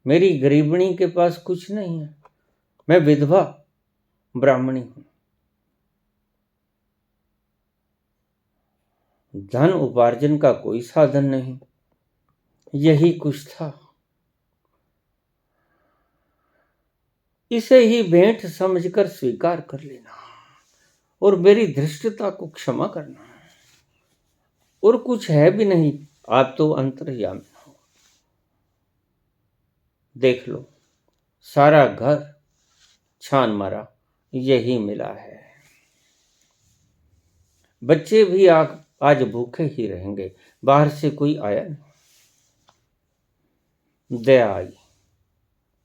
मेरी गरीबणी के पास कुछ नहीं है, मैं विधवा ब्राह्मणी हूं, धन उपार्जन का कोई साधन नहीं, यही कुछ था, इसे ही भेंट समझकर स्वीकार कर लेना और मेरी धृष्टता को क्षमा करना। और कुछ है भी नहीं, आप तो अंतर्यामी हो। देख लो, सारा घर छान मारा, यही मिला है। बच्चे भी आज भूखे ही रहेंगे, बाहर से कोई आया नहीं। दया आई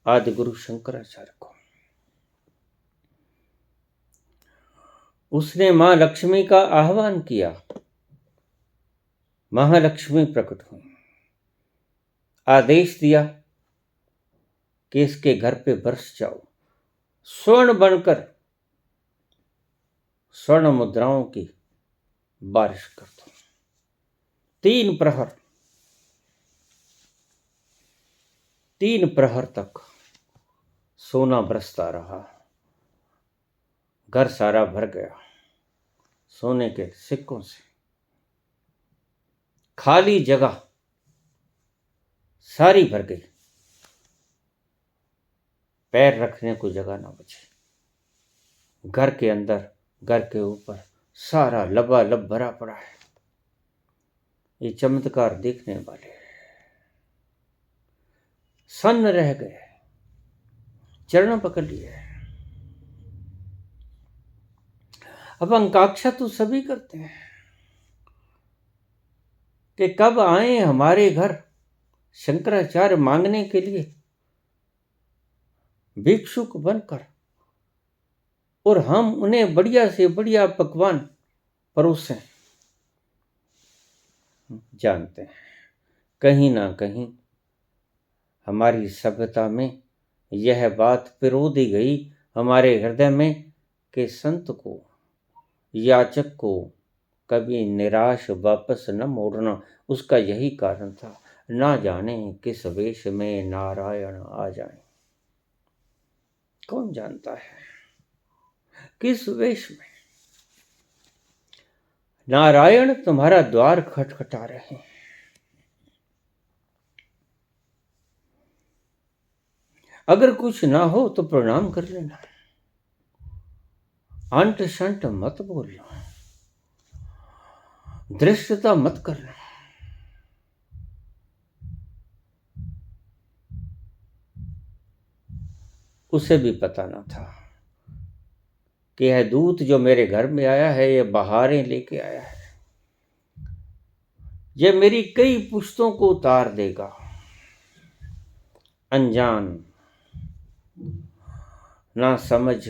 आदि गुरु शंकराचार्य को। उसने मां लक्ष्मी का आह्वान किया, महालक्ष्मी प्रकट हुई, आदेश दिया कि इसके घर पे बरस जाओ, स्वर्ण बनकर स्वर्ण मुद्राओं की बारिश कर दो। 3 प्रहर तक सोना बरसता रहा, घर सारा भर गया सोने के सिक्कों से। खाली जगह सारी भर गई, पैर रखने को जगह ना बची। घर के अंदर, घर के ऊपर सारा लबालब भरा पड़ा है। ये चमत्कार देखने वाले सन्न रह गए, चरण पकड़ लिए। अब आकांक्षा तो सभी करते हैं कि कब आए हमारे घर शंकराचार्य मांगने के लिए भिक्षुक बनकर, और हम उन्हें बढ़िया से बढ़िया पकवान परोसें। जानते हैं कहीं ना कहीं हमारी सभ्यता में यह बात पिरो दी गई हमारे हृदय में कि संत को, याचक को कभी निराश वापस न मोड़ना। उसका यही कारण था, ना जाने किस वेश में नारायण आ जाए। कौन जानता है किस वेश में नारायण तुम्हारा द्वार खटखटा रहे हैं। अगर कुछ ना हो तो प्रणाम कर लेना, अंट शंट मत बोलना, धृष्टता मत करना। उसे भी पता ना था कि यह दूत जो मेरे घर में आया है, यह बहारें लेके आया है, यह मेरी कई पुश्तों को उतार देगा। अनजान, ना समझ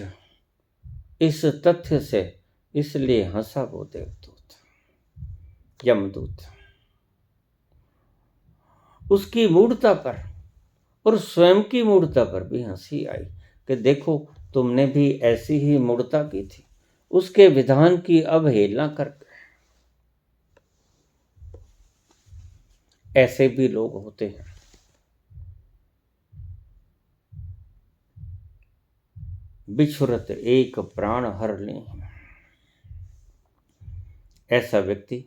इस तथ्य से इसलिए हंसा वो देवदूत, यमदूत। उसकी मूर्ता पर और स्वयं की मूर्ता पर भी हंसी आई कि देखो, तुमने भी ऐसी ही मूर्ता की थी, उसके विधान की अवहेलना करके। ऐसे भी लोग होते हैं। बिछुरत एक प्राण हर ले। ऐसा व्यक्ति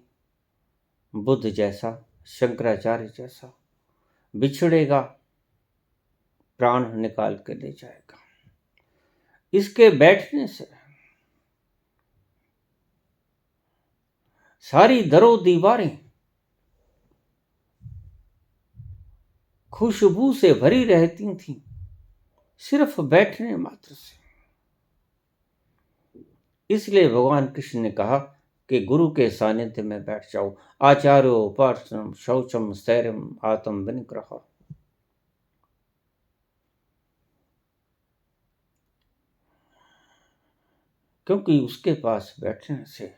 बुद्ध जैसा, शंकराचार्य जैसा बिछड़ेगा, प्राण निकाल के ले जाएगा। इसके बैठने से सारी दरो दीवारें खुशबू से भरी रहती थीं, सिर्फ बैठने मात्र से। इसलिए भगवान कृष्ण ने कहा कि गुरु के सानिध्य में बैठ जाओ। आचार्यो उपासनम शौचम स्थैर्यम आत्म विनिग्रह। क्योंकि उसके पास बैठने से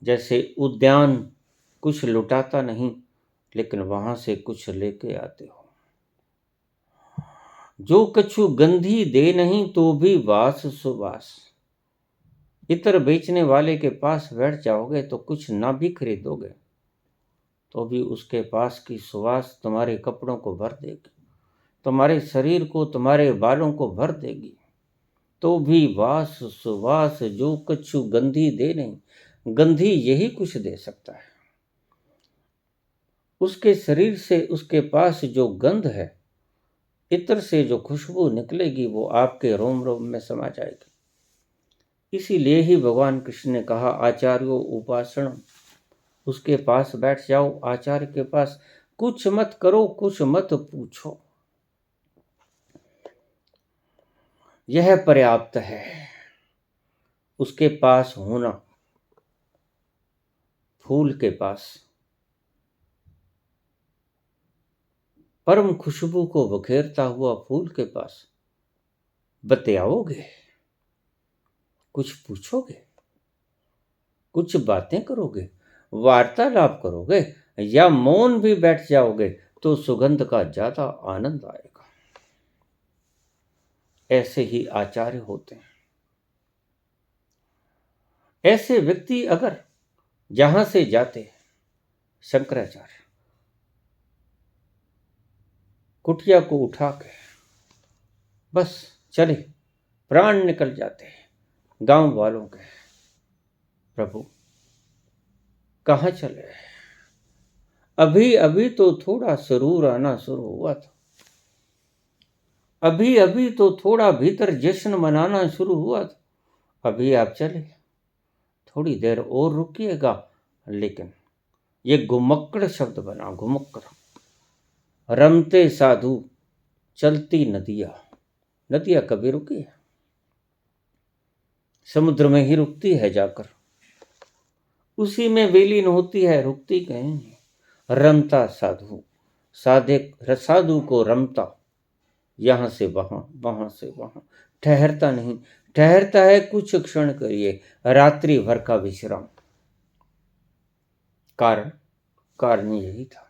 जैसे उद्यान कुछ लुटाता नहीं, लेकिन वहां से कुछ लेके आते हो। जो कछु गंधी दे नहीं तो भी वास सुवास। इतर बेचने वाले के पास बैठ जाओगे तो कुछ ना भी खरीदोगे तो भी उसके पास की सुवास तुम्हारे कपड़ों को भर देगी, तुम्हारे शरीर को, तुम्हारे बालों को भर देगी। तो भी वास सुवास जो कछु गंधी दे नहीं। गंधी यही कुछ दे सकता है। उसके शरीर से, उसके पास जो गंध है, इत्र से जो खुशबू निकलेगी, वो आपके रोम रोम में समा जाएगी। इसीलिए ही भगवान कृष्ण ने कहा आचार्यो उपासनम। उसके पास बैठ जाओ, आचार्य के पास। कुछ मत करो, कुछ मत पूछो, यह पर्याप्त है। उसके पास होना, फूल के पास परम खुशबू को बखेरता हुआ फूल के पास बतियाओगे, कुछ पूछोगे, कुछ बातें करोगे, वार्तालाप करोगे या मौन भी बैठ जाओगे तो सुगंध का ज्यादा आनंद आएगा। ऐसे ही आचार्य होते हैं। ऐसे व्यक्ति अगर जहां से जाते, शंकराचार्य कुटिया को उठा के बस चले, प्राण निकल जाते हैं गांव वालों के। प्रभु कहाँ चले? अभी अभी तो थोड़ा सुरूर आना शुरू हुआ था, अभी अभी तो थोड़ा भीतर जश्न मनाना शुरू हुआ था, अभी आप चले, थोड़ी देर और रुकिएगा। लेकिन ये घुमक्कड़ शब्द बना, घुमक्कड़। रमते साधु चलती नदियां। नदियां कभी रुकी है? समुद्र में ही रुकती है जाकर, उसी में विलीन होती है, रुकती कहीं नहीं। रमता साधु, साधु को रमता, यहां से वहां, वहां से वहां, ठहरता नहीं। ठहरता है कुछ क्षण के लिए, रात्रि भर का विश्राम। कारण यही था।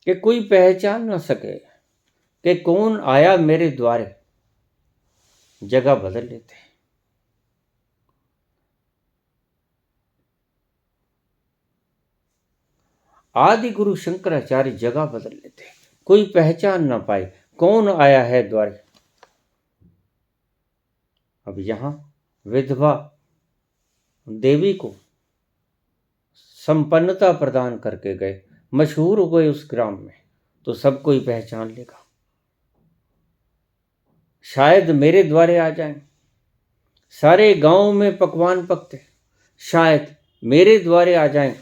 कि कोई पहचान न सके कि कौन आया मेरे द्वारे, जगह बदल लेते। आदि गुरु शंकराचार्य जगह बदल लेते, कोई पहचान न पाए कौन आया है द्वारे। अब यहां विधवा देवी को संपन्नता प्रदान करके गए, मशहूर हो गए उस ग्राम में, तो सब कोई पहचान लेगा। शायद मेरे द्वारे आ जाएं, सारे गांव में पकवान पकते, शायद मेरे द्वारे आ जाएं।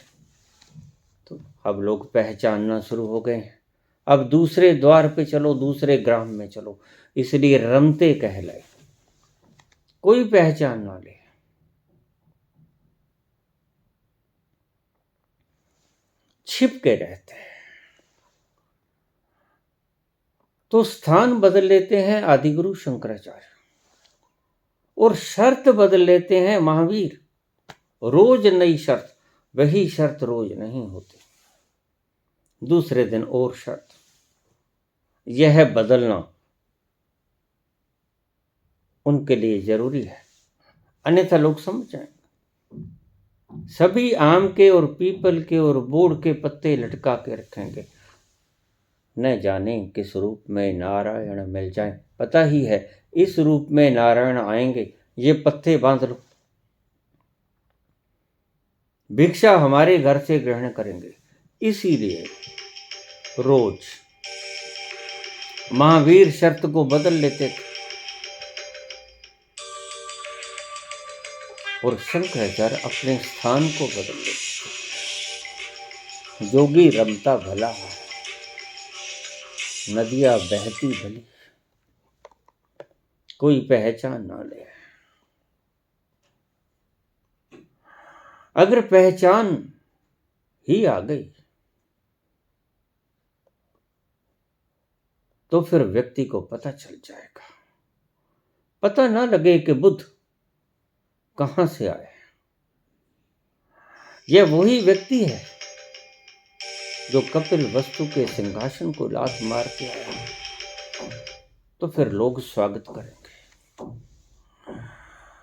तो अब लोग पहचानना शुरू हो गए हैं। अब दूसरे द्वार पे चलो, दूसरे ग्राम में चलो, इसलिए रमते कहलाए, कोई पहचान ना ले। छिप के रहते हैं तो स्थान बदल लेते हैं आदिगुरु शंकराचार्य, और शर्त बदल लेते हैं महावीर। रोज नई शर्त, वही शर्त रोज नहीं होती, दूसरे दिन और शर्त। यह बदलना उनके लिए जरूरी है, अन्यथा लोग समझ जाएंगे। सभी आम के और पीपल के और बोड़ के पत्ते लटका के रखेंगे। न जाने किस रूप में नारायण मिल जाए। पता ही है इस रूप में नारायण आएंगे। ये पत्ते बांध लो, भिक्षा हमारे घर से ग्रहण करेंगे। इसीलिए रोज महावीर शर्त को बदल लेते थे और शंकराचार्य अपने स्थान को बदल लेते थे। जोगी रमता भला है, नदियां बहती भली, कोई पहचान ना ले। अगर पहचान ही आ गई तो फिर व्यक्ति को पता चल जाएगा। पता ना लगे कि बुद्ध कहां से आए। यह वही व्यक्ति है जो कपिल वस्तु के सिंहासन को लात मार के आया, तो फिर लोग स्वागत करेंगे।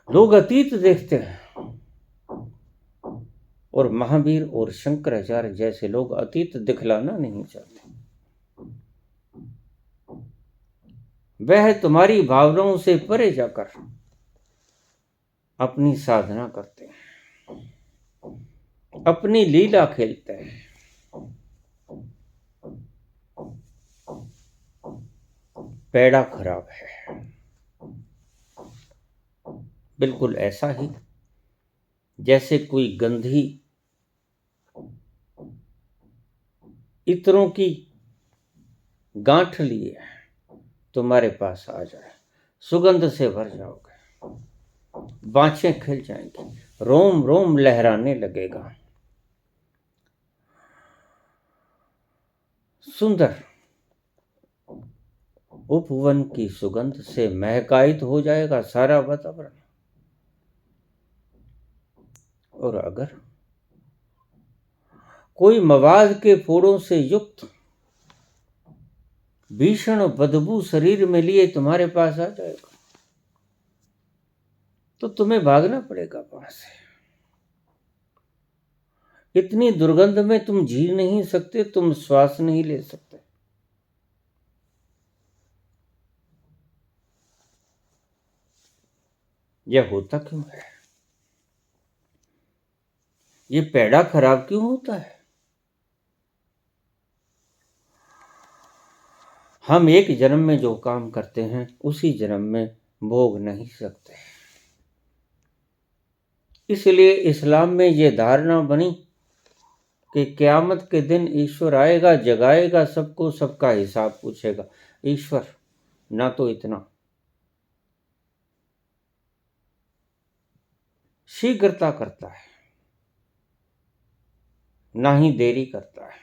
लोग अतीत देखते हैं और महावीर और शंकराचार्य जैसे लोग अतीत दिखलाना नहीं चाहते। वह तुम्हारी भावनाओं से परे जाकर अपनी साधना करते हैं, अपनी लीला खेलते हैं। पैड़ा खराब है, बिल्कुल ऐसा ही जैसे कोई गंधी इत्रों की गांठ लिए तुम्हारे पास आ जाए, सुगंध से भर जाओगे, बाँछें खिल जाएंगी, रोम रोम लहराने लगेगा। सुंदर उपवन की सुगंध से महकायित हो जाएगा सारा वातावरण। और अगर कोई मवाद के फोड़ों से युक्त भीषण बदबू शरीर में लिए तुम्हारे पास आ जाएगा तो तुम्हें भागना पड़ेगा वहां से। इतनी दुर्गंध में तुम जी नहीं सकते, तुम श्वास नहीं ले सकते। यह होता क्यों है? ये पैड़ा खराब क्यों होता है? हम एक जन्म में जो काम करते हैं उसी जन्म में भोग नहीं सकते। इसलिए इस्लाम में यह धारणा बनी कि क़यामत के दिन ईश्वर आएगा, जगाएगा सबको, सबका हिसाब पूछेगा। ईश्वर ना तो इतना शीघ्रता करता है, ना ही देरी करता है।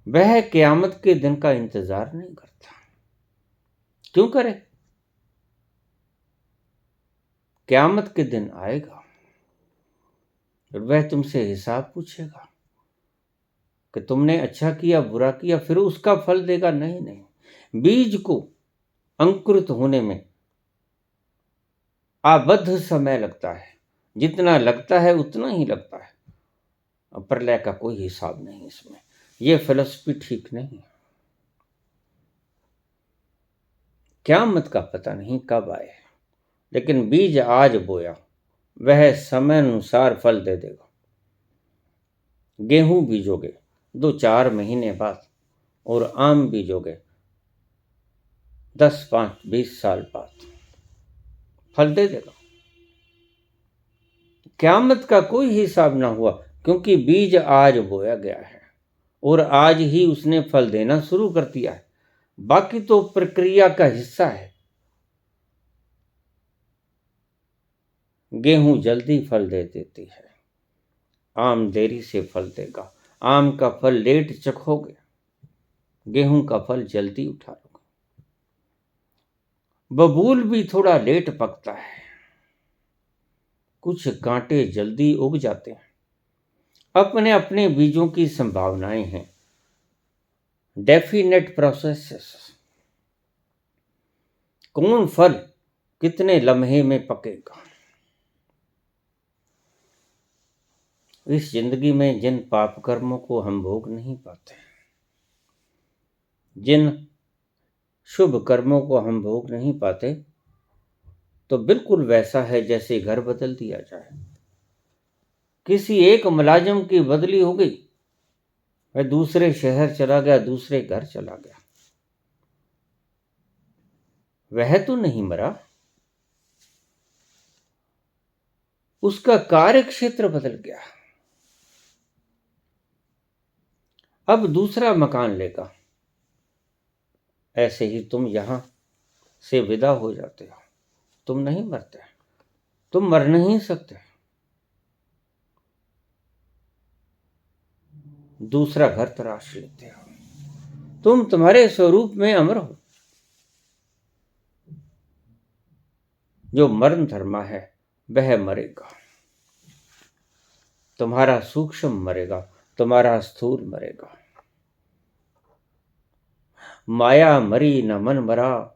वह क़यामत के दिन का इंतजार नहीं करता। क्यों करे? क़यामत के दिन आएगा और वह तुमसे हिसाब पूछेगा कि तुमने अच्छा किया, बुरा किया, फिर उसका फल देगा। नहीं, बीज को अंकुरित होने में आबद्ध समय लगता है, जितना लगता है उतना ही लगता है। प्रलय का कोई हिसाब नहीं इसमें। यह फिलॉसफी ठीक नहीं। क़यामत का पता नहीं कब आए, लेकिन बीज आज बोया वह समय अनुसार फल दे देगा। गेहूं बीजोगे 2-4 महीने बाद और आम बीजोगे 10, 5, 20 साल बाद फल दे देगा। क़यामत का कोई हिसाब ना हुआ, क्योंकि बीज आज बोया गया है और आज ही उसने फल देना शुरू कर दिया है। बाकी तो प्रक्रिया का हिस्सा है। गेहूं जल्दी फल दे देती है, आम देरी से फल देगा। आम का फल लेट चखोगे, गेहूं का फल जल्दी उठा लोगे। बबूल भी थोड़ा लेट पकता है, कुछ कांटे जल्दी उग जाते हैं। अपने अपने बीजों की संभावनाएं हैं, डेफिनेट प्रोसेसेस। कौन फल कितने लम्हे में पकेगा, इस जिंदगी में जिन पाप कर्मों को हम भोग नहीं पाते, जिन शुभ कर्मों को हम भोग नहीं पाते, तो बिल्कुल वैसा है जैसे घर बदल दिया जाए। किसी एक मुलाजिम की बदली हो गई, वह दूसरे शहर चला गया, दूसरे घर चला गया, वह तो नहीं मरा, उसका कार्य क्षेत्र बदल गया, अब दूसरा मकान लेगा। ऐसे ही तुम यहां से विदा हो जाते हो, तुम नहीं मरते, तुम मर नहीं सकते, दूसरा घर तराश लेते हो। तुम तुम्हारे स्वरूप में अमर हो। जो मरण धर्मा है वह मरेगा, तुम्हारा सूक्ष्म मरेगा, तुम्हारा स्थूल मरेगा। माया मरी न मन मरा,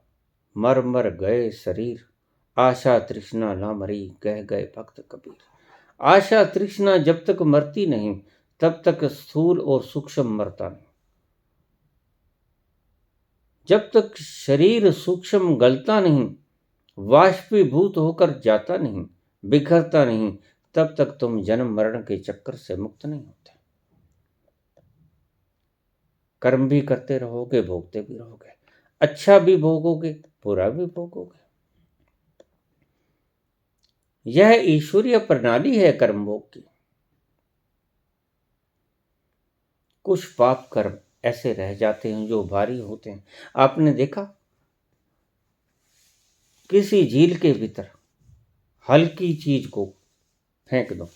मर मर गए शरीर, आशा तृष्णा ना मरी, कह गए भक्त कबीर। आशा तृष्णा जब तक मरती नहीं, तब तक स्थूल और सूक्ष्म मरता नहीं। जब तक शरीर सूक्ष्म गलता नहीं, वाष्पीभूत होकर जाता नहीं, बिखरता नहीं, तब तक तुम जन्म मरण के चक्कर से मुक्त नहीं होते। कर्म भी करते रहोगे, भोगते भी रहोगे, अच्छा भी भोगोगे, बुरा भी भोगोगे। यह ईश्वरीय प्रणाली है कर्म भोग की। कुछ पाप कर्म ऐसे रह जाते हैं जो भारी होते हैं। आपने देखा, किसी झील के भीतर हल्की चीज को फेंक दो,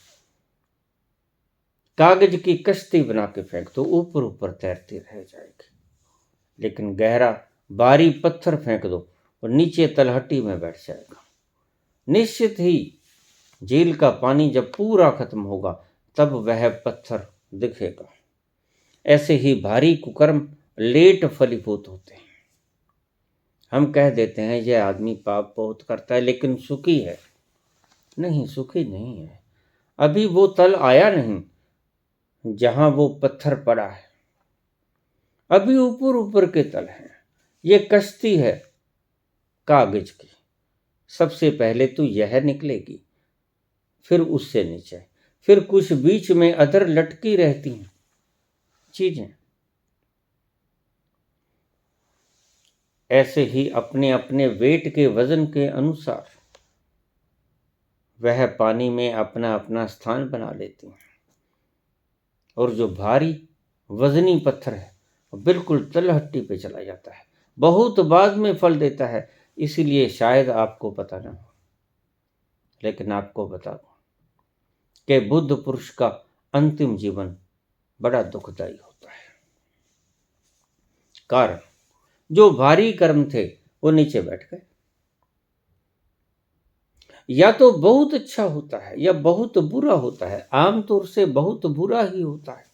कागज की कश्ती बना के फेंक दो, ऊपर ऊपर तैरती रह जाएगी। लेकिन गहरा भारी पत्थर फेंक दो और नीचे तलहटी में बैठ जाएगा। निश्चित ही झील का पानी जब पूरा खत्म होगा तब वह पत्थर दिखेगा। ऐसे ही भारी कुकर्म लेट फलीभूत होते हैं। हम कह देते हैं यह आदमी पाप बहुत करता है लेकिन सुखी है। नहीं, सुखी नहीं है। अभी वो तल आया नहीं जहां वो पत्थर पड़ा है, अभी ऊपर ऊपर के तल है। ये कश्ती है कागज की, सबसे पहले तो यह निकलेगी, फिर उससे नीचे, फिर कुछ बीच में अधर लटकी रहती हैं चीजें। ऐसे ही अपने अपने वेट के वजन के अनुसार वह पानी में अपना अपना स्थान बना लेती हैं। और जो भारी वजनी पत्थर है बिल्कुल तलहट्टी पे चला जाता है, बहुत बाद में फल देता है। इसीलिए शायद आपको पता ना हो, लेकिन आपको बता दूं कि बुद्ध पुरुष का अंतिम जीवन बड़ा दुखदायी होता है। कारण, जो भारी कर्म थे वो नीचे बैठ गए। या तो बहुत अच्छा होता है या बहुत बुरा होता है, आमतौर से बहुत बुरा ही होता है।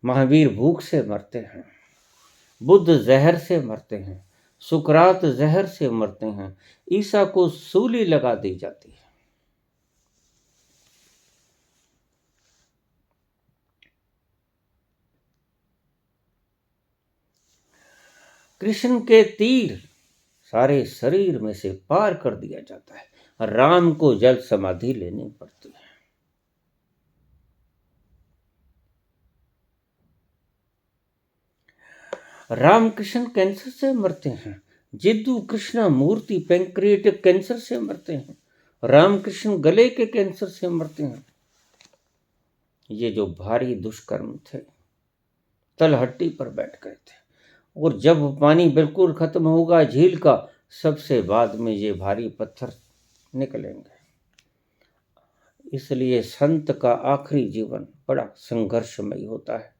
महावीर भूख से मरते हैं, बुद्ध जहर से मरते हैं, सुकरात जहर से मरते हैं, ईसा को सूली लगा दी जाती है। कृष्ण के तीर सारे शरीर में से पार कर दिया जाता है। राम को जल समाधि लेनी पड़ती है। रामकृष्ण कैंसर से मरते हैं, जिद्दू कृष्णा मूर्ति पैंक्रियाटिक कैंसर से मरते हैं, रामकृष्ण गले के कैंसर से मरते हैं। ये जो भारी दुष्कर्म थे, तलहट्टी पर बैठ गए थे, और जब पानी बिल्कुल खत्म होगा झील का, सबसे बाद में ये भारी पत्थर निकलेंगे। इसलिए संत का आखिरी जीवन बड़ा संघर्षमयी होता है,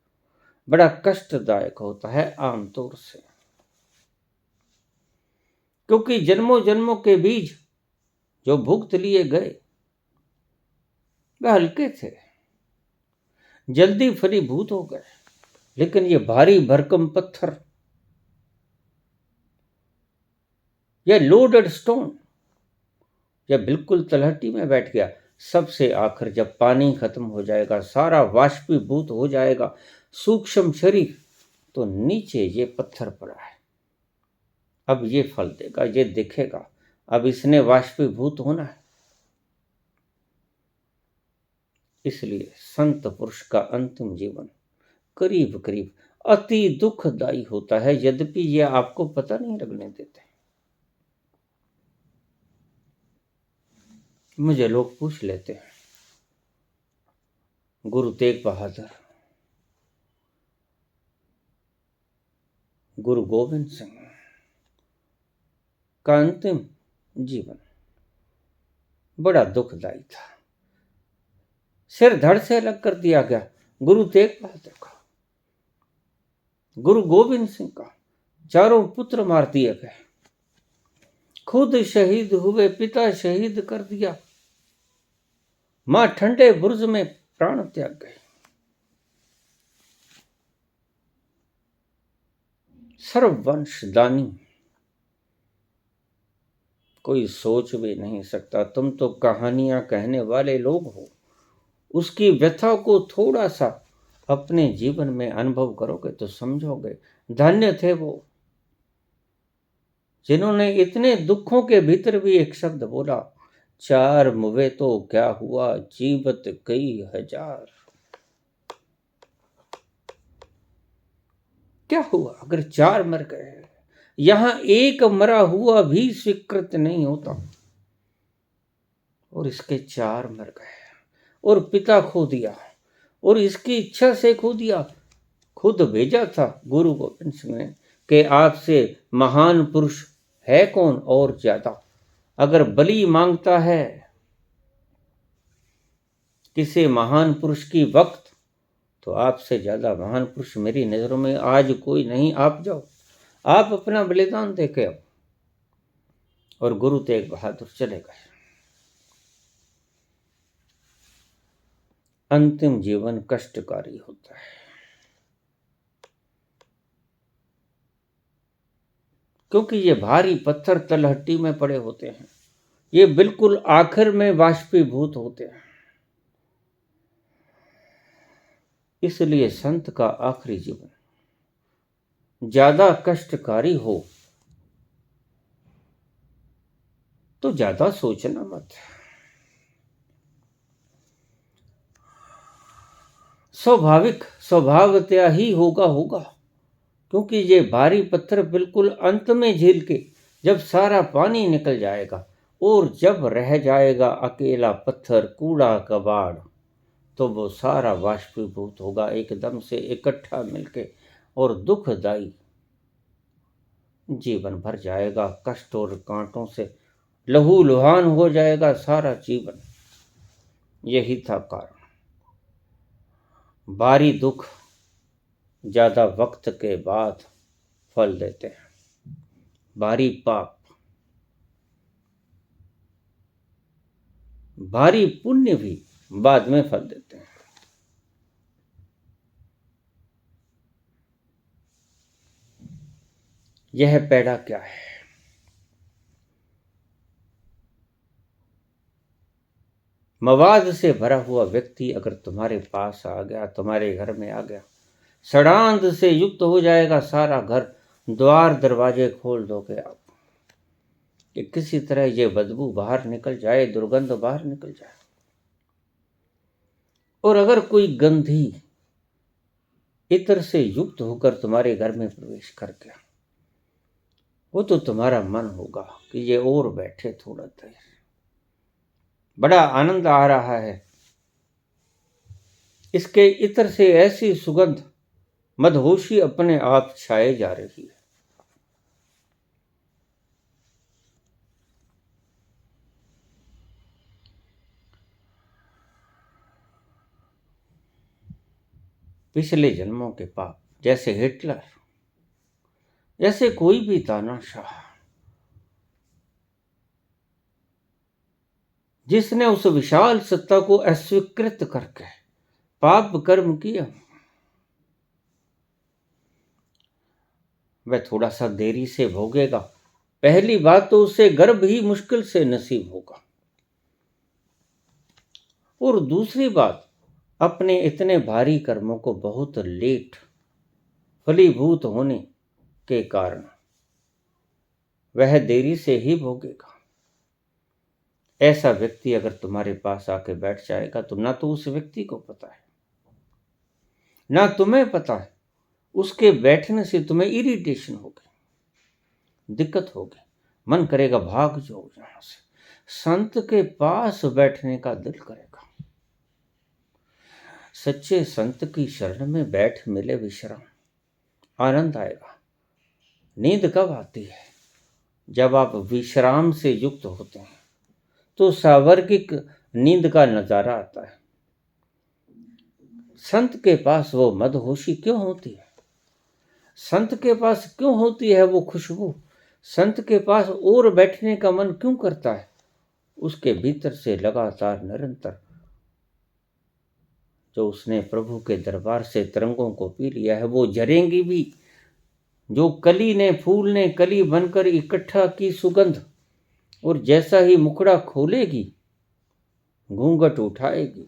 बड़ा कष्टदायक होता है आमतौर से, क्योंकि जन्मों जन्मों के बीज जो भुगत लिए गए वह हल्के थे, जल्दी फलीभूत हो गए। लेकिन ये भारी भरकम पत्थर, यह लोडेड स्टोन, या बिल्कुल तलहटी में बैठ गया, सबसे आखिर जब पानी खत्म हो जाएगा, सारा वाष्पीभूत हो जाएगा सूक्ष्म शरीर, तो नीचे ये पत्थर पड़ा है, अब ये फल देगा, ये दिखेगा, अब इसने वाष्पीभूत होना है। इसलिए संत पुरुष का अंतिम जीवन करीब करीब अति दुखदायी होता है, यद्यपि ये आपको पता नहीं लगने देते। मुझे लोग पूछ लेते हैं, गुरु तेग बहादुर, गुरु गोविंद सिंह का अंतिम जीवन बड़ा दुखदायी था, सिर धड़ से अलग कर दिया गया। गुरु तेग बहादुर का, गुरु गोविंद सिंह का चारों पुत्र मार दिए गए, खुद शहीद हुए, पिता शहीद कर दिया, मां ठंडे बुर्ज में प्राण त्याग गए। सर्ववंश दानी कोई सोच भी नहीं सकता। तुम तो कहानियां कहने वाले लोग हो, उसकी व्यथा को थोड़ा सा अपने जीवन में अनुभव करोगे तो समझोगे। धन्य थे वो जिन्होंने इतने दुखों के भीतर भी एक शब्द बोला, चार मुवे तो क्या हुआ, जीवत कई हजार। क्या हुआ अगर चार मर गए? यहां एक मरा हुआ भी स्वीकृत नहीं होता, और इसके चार मर गए, और पिता खो दिया, और इसकी इच्छा से खो दिया। खुद भेजा था गुरु गोविंद सिंह ने कि आपसे महान पुरुष है कौन और ज्यादा। अगर बलि मांगता है किसी महान पुरुष की वक्त, तो आपसे ज्यादा महान पुरुष मेरी नजरों में आज कोई नहीं। आप जाओ, आप अपना बलिदान दे के आओ। और गुरु तेग बहादुर चले गए। अंतिम जीवन कष्टकारी होता है, क्योंकि ये भारी पत्थर तलहटी में पड़े होते हैं, ये बिल्कुल आखिर में वाष्पीभूत होते हैं। इसलिए संत का आखिरी जीवन ज्यादा कष्टकारी हो तो ज्यादा सोचना मत। स्वाभाविक स्वभावतया ही होगा, क्योंकि ये भारी पत्थर बिल्कुल अंत में झील के जब सारा पानी निकल जाएगा और जब रह जाएगा अकेला पत्थर, कूड़ा कबाड़, तो वो सारा वाष्पीभूत होगा एकदम से इकट्ठा मिलके, और दुखदायी जीवन भर जाएगा। कष्ट और कांटों से लहूलुहान हो जाएगा सारा जीवन। यही था कारण। भारी दुख ज्यादा वक्त के बाद फल देते हैं, भारी पाप, भारी पुण्य भी बाद में फल देते हैं। यह पैड़ा क्या है? मवाद से भरा हुआ व्यक्ति अगर तुम्हारे पास आ गया, तुम्हारे घर में आ गया, षडांध से युक्त हो जाएगा सारा घर, द्वार दरवाजे खोल दोगे आप कि किसी तरह ये बदबू बाहर निकल जाए, दुर्गंध बाहर निकल जाए। और अगर कोई गंधी इत्र से युक्त होकर तुम्हारे घर में प्रवेश कर गया, वो तो तुम्हारा मन होगा कि ये और बैठे थोड़ा देर, बड़ा आनंद आ रहा है। इसके इत्र से ऐसी सुगंध, मदहोशी अपने आप छाए जा रही है। पिछले जन्मों के पाप, जैसे हिटलर, जैसे कोई भी तानाशाह, जिसने उस विशाल सत्ता को अस्वीकृत करके पाप कर्म किया, वह थोड़ा सा देरी से भोगेगा। पहली बात तो उसे गर्भ ही मुश्किल से नसीब होगा, और दूसरी बात, अपने इतने भारी कर्मों को बहुत लेट फलीभूत होने के कारण वह देरी से ही भोगेगा। ऐसा व्यक्ति अगर तुम्हारे पास आके बैठ जाएगा तो ना तो उस व्यक्ति को पता है, ना तुम्हें पता है, उसके बैठने से तुम्हें इरिटेशन होगी, दिक्कत होगी, मन करेगा भाग जाओ यहां से। संत के पास बैठने का दिल करेगा। सच्चे संत की शरण में बैठ मिले विश्राम, आनंद आएगा। नींद कब आती है? जब आप विश्राम से युक्त होते हैं तो सावर्गिक नींद का नजारा आता है। संत के पास वो मदहोशी क्यों होती है? संत के पास क्यों होती है वो खुशबू? संत के पास और बैठने का मन क्यों करता है? उसके भीतर से लगातार निरंतर जो उसने प्रभु के दरबार से तरंगों को पी लिया है वो झरेंगी भी। जो कली ने फूल ने कली बनकर इकट्ठा की सुगंध, और जैसा ही मुखड़ा खोलेगी, घूंघट उठाएगी,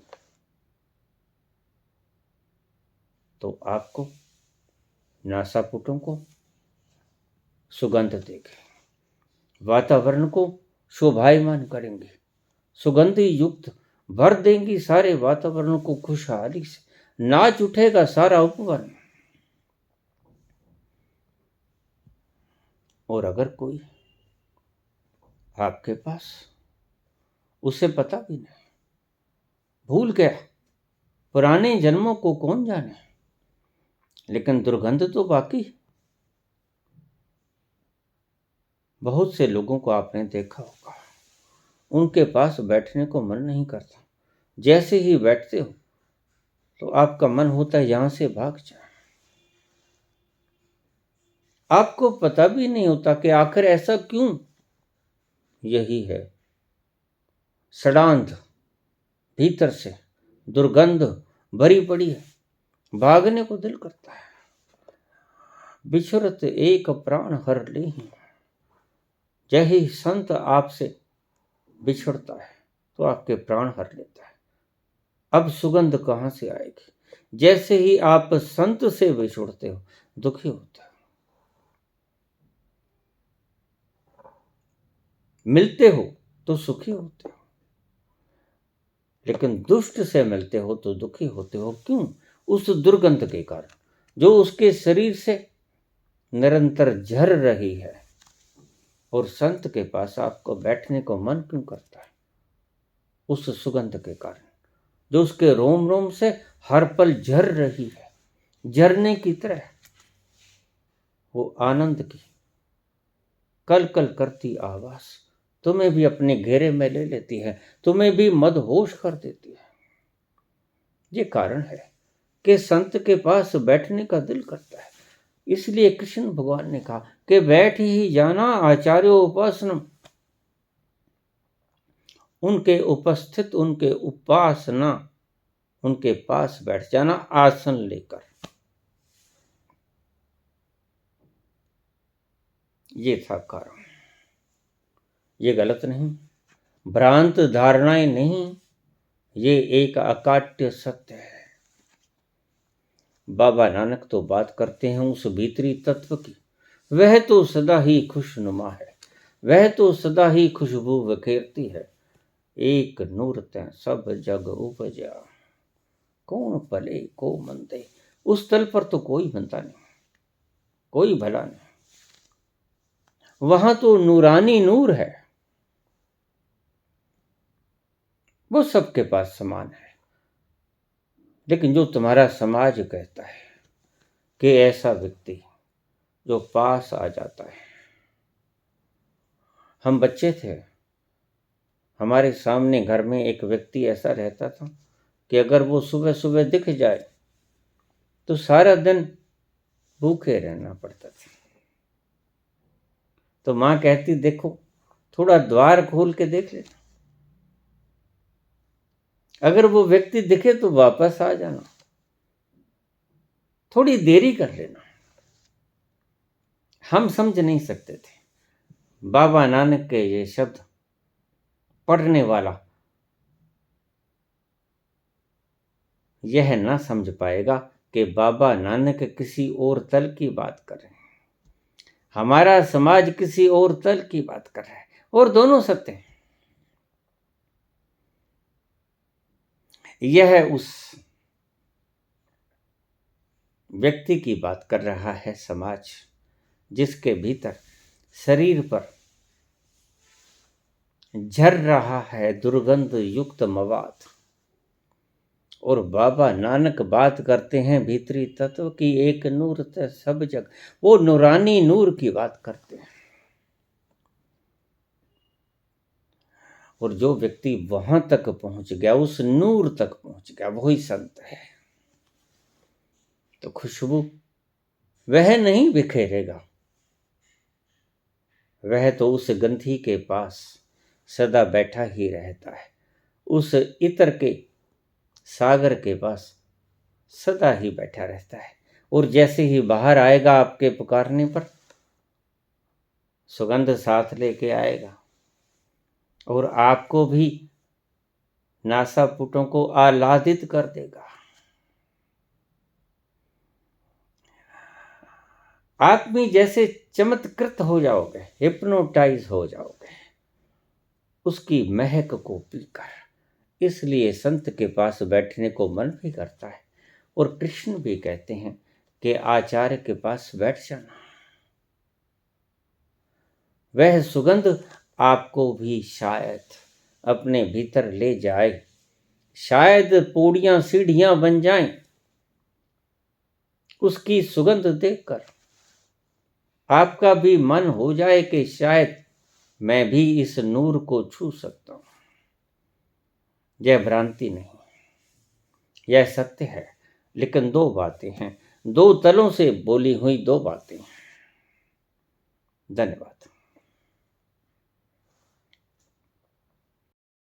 तो आपको नासापुटों को सुगंध देगी, वातावरण को शोभायमान करेंगी, सुगंधी युक्त भर देंगी सारे वातावरण को खुशहाली से, नाच उठेगा सारा उपवन। और अगर कोई आपके पास उसे पता भी नहीं, भूल गया, पुराने जन्मों को कौन जाने, लेकिन दुर्गंध तो बाकी। बहुत से लोगों को आपने देखा होगा, उनके पास बैठने को मन नहीं करता, जैसे ही बैठते हो तो आपका मन होता है यहां से भाग जाए। आपको पता भी नहीं होता कि आखिर ऐसा क्यों। यही है षडांध, भीतर से दुर्गंध भरी पड़ी है, भागने को दिल करता है। बिछुरत एक प्राण हर लेहि, जय ही संत आपसे बिछुड़ता है तो आपके प्राण हर लेता है। अब सुगंध कहां से आएगी? जैसे ही आप संत से बिछुड़ते हो, दुखी होते हो, मिलते हो तो सुखी होते हो, लेकिन दुष्ट से मिलते हो तो दुखी होते हो। क्यों? उस दुर्गंध के कारण जो उसके शरीर से निरंतर झर रही है। और संत के पास आपको बैठने को मन क्यों करता है? उस सुगंध के कारण जो उसके रोम रोम से हर पल झर रही है, झरने की तरह। वो आनंद की कल कल करती आवाज तुम्हें भी अपने घेरे में ले लेती है, तुम्हें भी मदहोश कर देती है। ये कारण है कि संत के पास बैठने का दिल करता है। इसलिए कृष्ण भगवान ने कहा कि बैठ ही जाना आचार्यो उपासनम, उनके उपस्थित, उनके उपासना, उनके पास बैठ जाना आसन लेकर। ये था कारण। ये गलत नहीं, भ्रांत धारणाएं नहीं, ये एक अकाट्य सत्य है। बाबा नानक तो बात करते हैं उस भीतरी तत्व की, वह तो सदा ही खुशनुमा है, वह तो सदा ही खुशबू बखेरती है। एक नूर तैं सब जग उपजा, कौन पले को मंदे। उस तल पर तो कोई मंदा नहीं, कोई भला नहीं, वहां तो नूरानी नूर है, वो सबके पास समान है। लेकिन जो तुम्हारा समाज कहता है कि ऐसा व्यक्ति जो पास आ जाता है। हम बच्चे थे, हमारे सामने घर में एक व्यक्ति ऐसा रहता था कि अगर वो सुबह सुबह दिख जाए तो सारा दिन भूखे रहना पड़ता था। तो माँ कहती देखो थोड़ा द्वार खोल के देख लेना, अगर वो व्यक्ति दिखे तो वापस आ जाना, थोड़ी देरी कर लेना। हम समझ नहीं सकते थे। बाबा नानक के ये शब्द पढ़ने वाला यह ना समझ पाएगा कि बाबा नानक किसी और तल की बात कर रहे हैं, हमारा समाज किसी और तल की बात कर रहा है, और दोनों सत्य हैं। यह उस व्यक्ति की बात कर रहा है समाज, जिसके भीतर शरीर पर झर रहा है दुर्गंध युक्त मवाद, और बाबा नानक बात करते हैं भीतरी तत्व की, एक नूर ते सब जग, वो नूरानी नूर की बात करते हैं। और जो व्यक्ति वहां तक पहुंच गया, उस नूर तक पहुंच गया, वही संत है। तो खुशबू वह नहीं बिखेरेगा, वह तो उस गंधी के पास सदा बैठा ही रहता है, उस इत्र के सागर के पास सदा ही बैठा रहता है। और जैसे ही बाहर आएगा आपके पुकारने पर, सुगंध साथ लेके आएगा और आपको भी नासापुटों को आह्लादित कर देगा। आप भी जैसे चमत्कृत हो जाओगे, हिप्नोटाइज हो जाओगे उसकी महक को पीकर। इसलिए संत के पास बैठने को मन भी करता है, और कृष्ण भी कहते हैं कि आचार्य के पास बैठ जाना। वह सुगंध आपको भी शायद अपने भीतर ले जाए, शायद पौड़ियां सीढ़ियां बन जाएं उसकी सुगंध देखकर। आपका भी मन हो जाए कि शायद मैं भी इस नूर को छू सकता हूं। यह भ्रांति नहीं, यह सत्य है। लेकिन दो बातें हैं, दो तलों से बोली हुई दो बातें। धन्यवाद।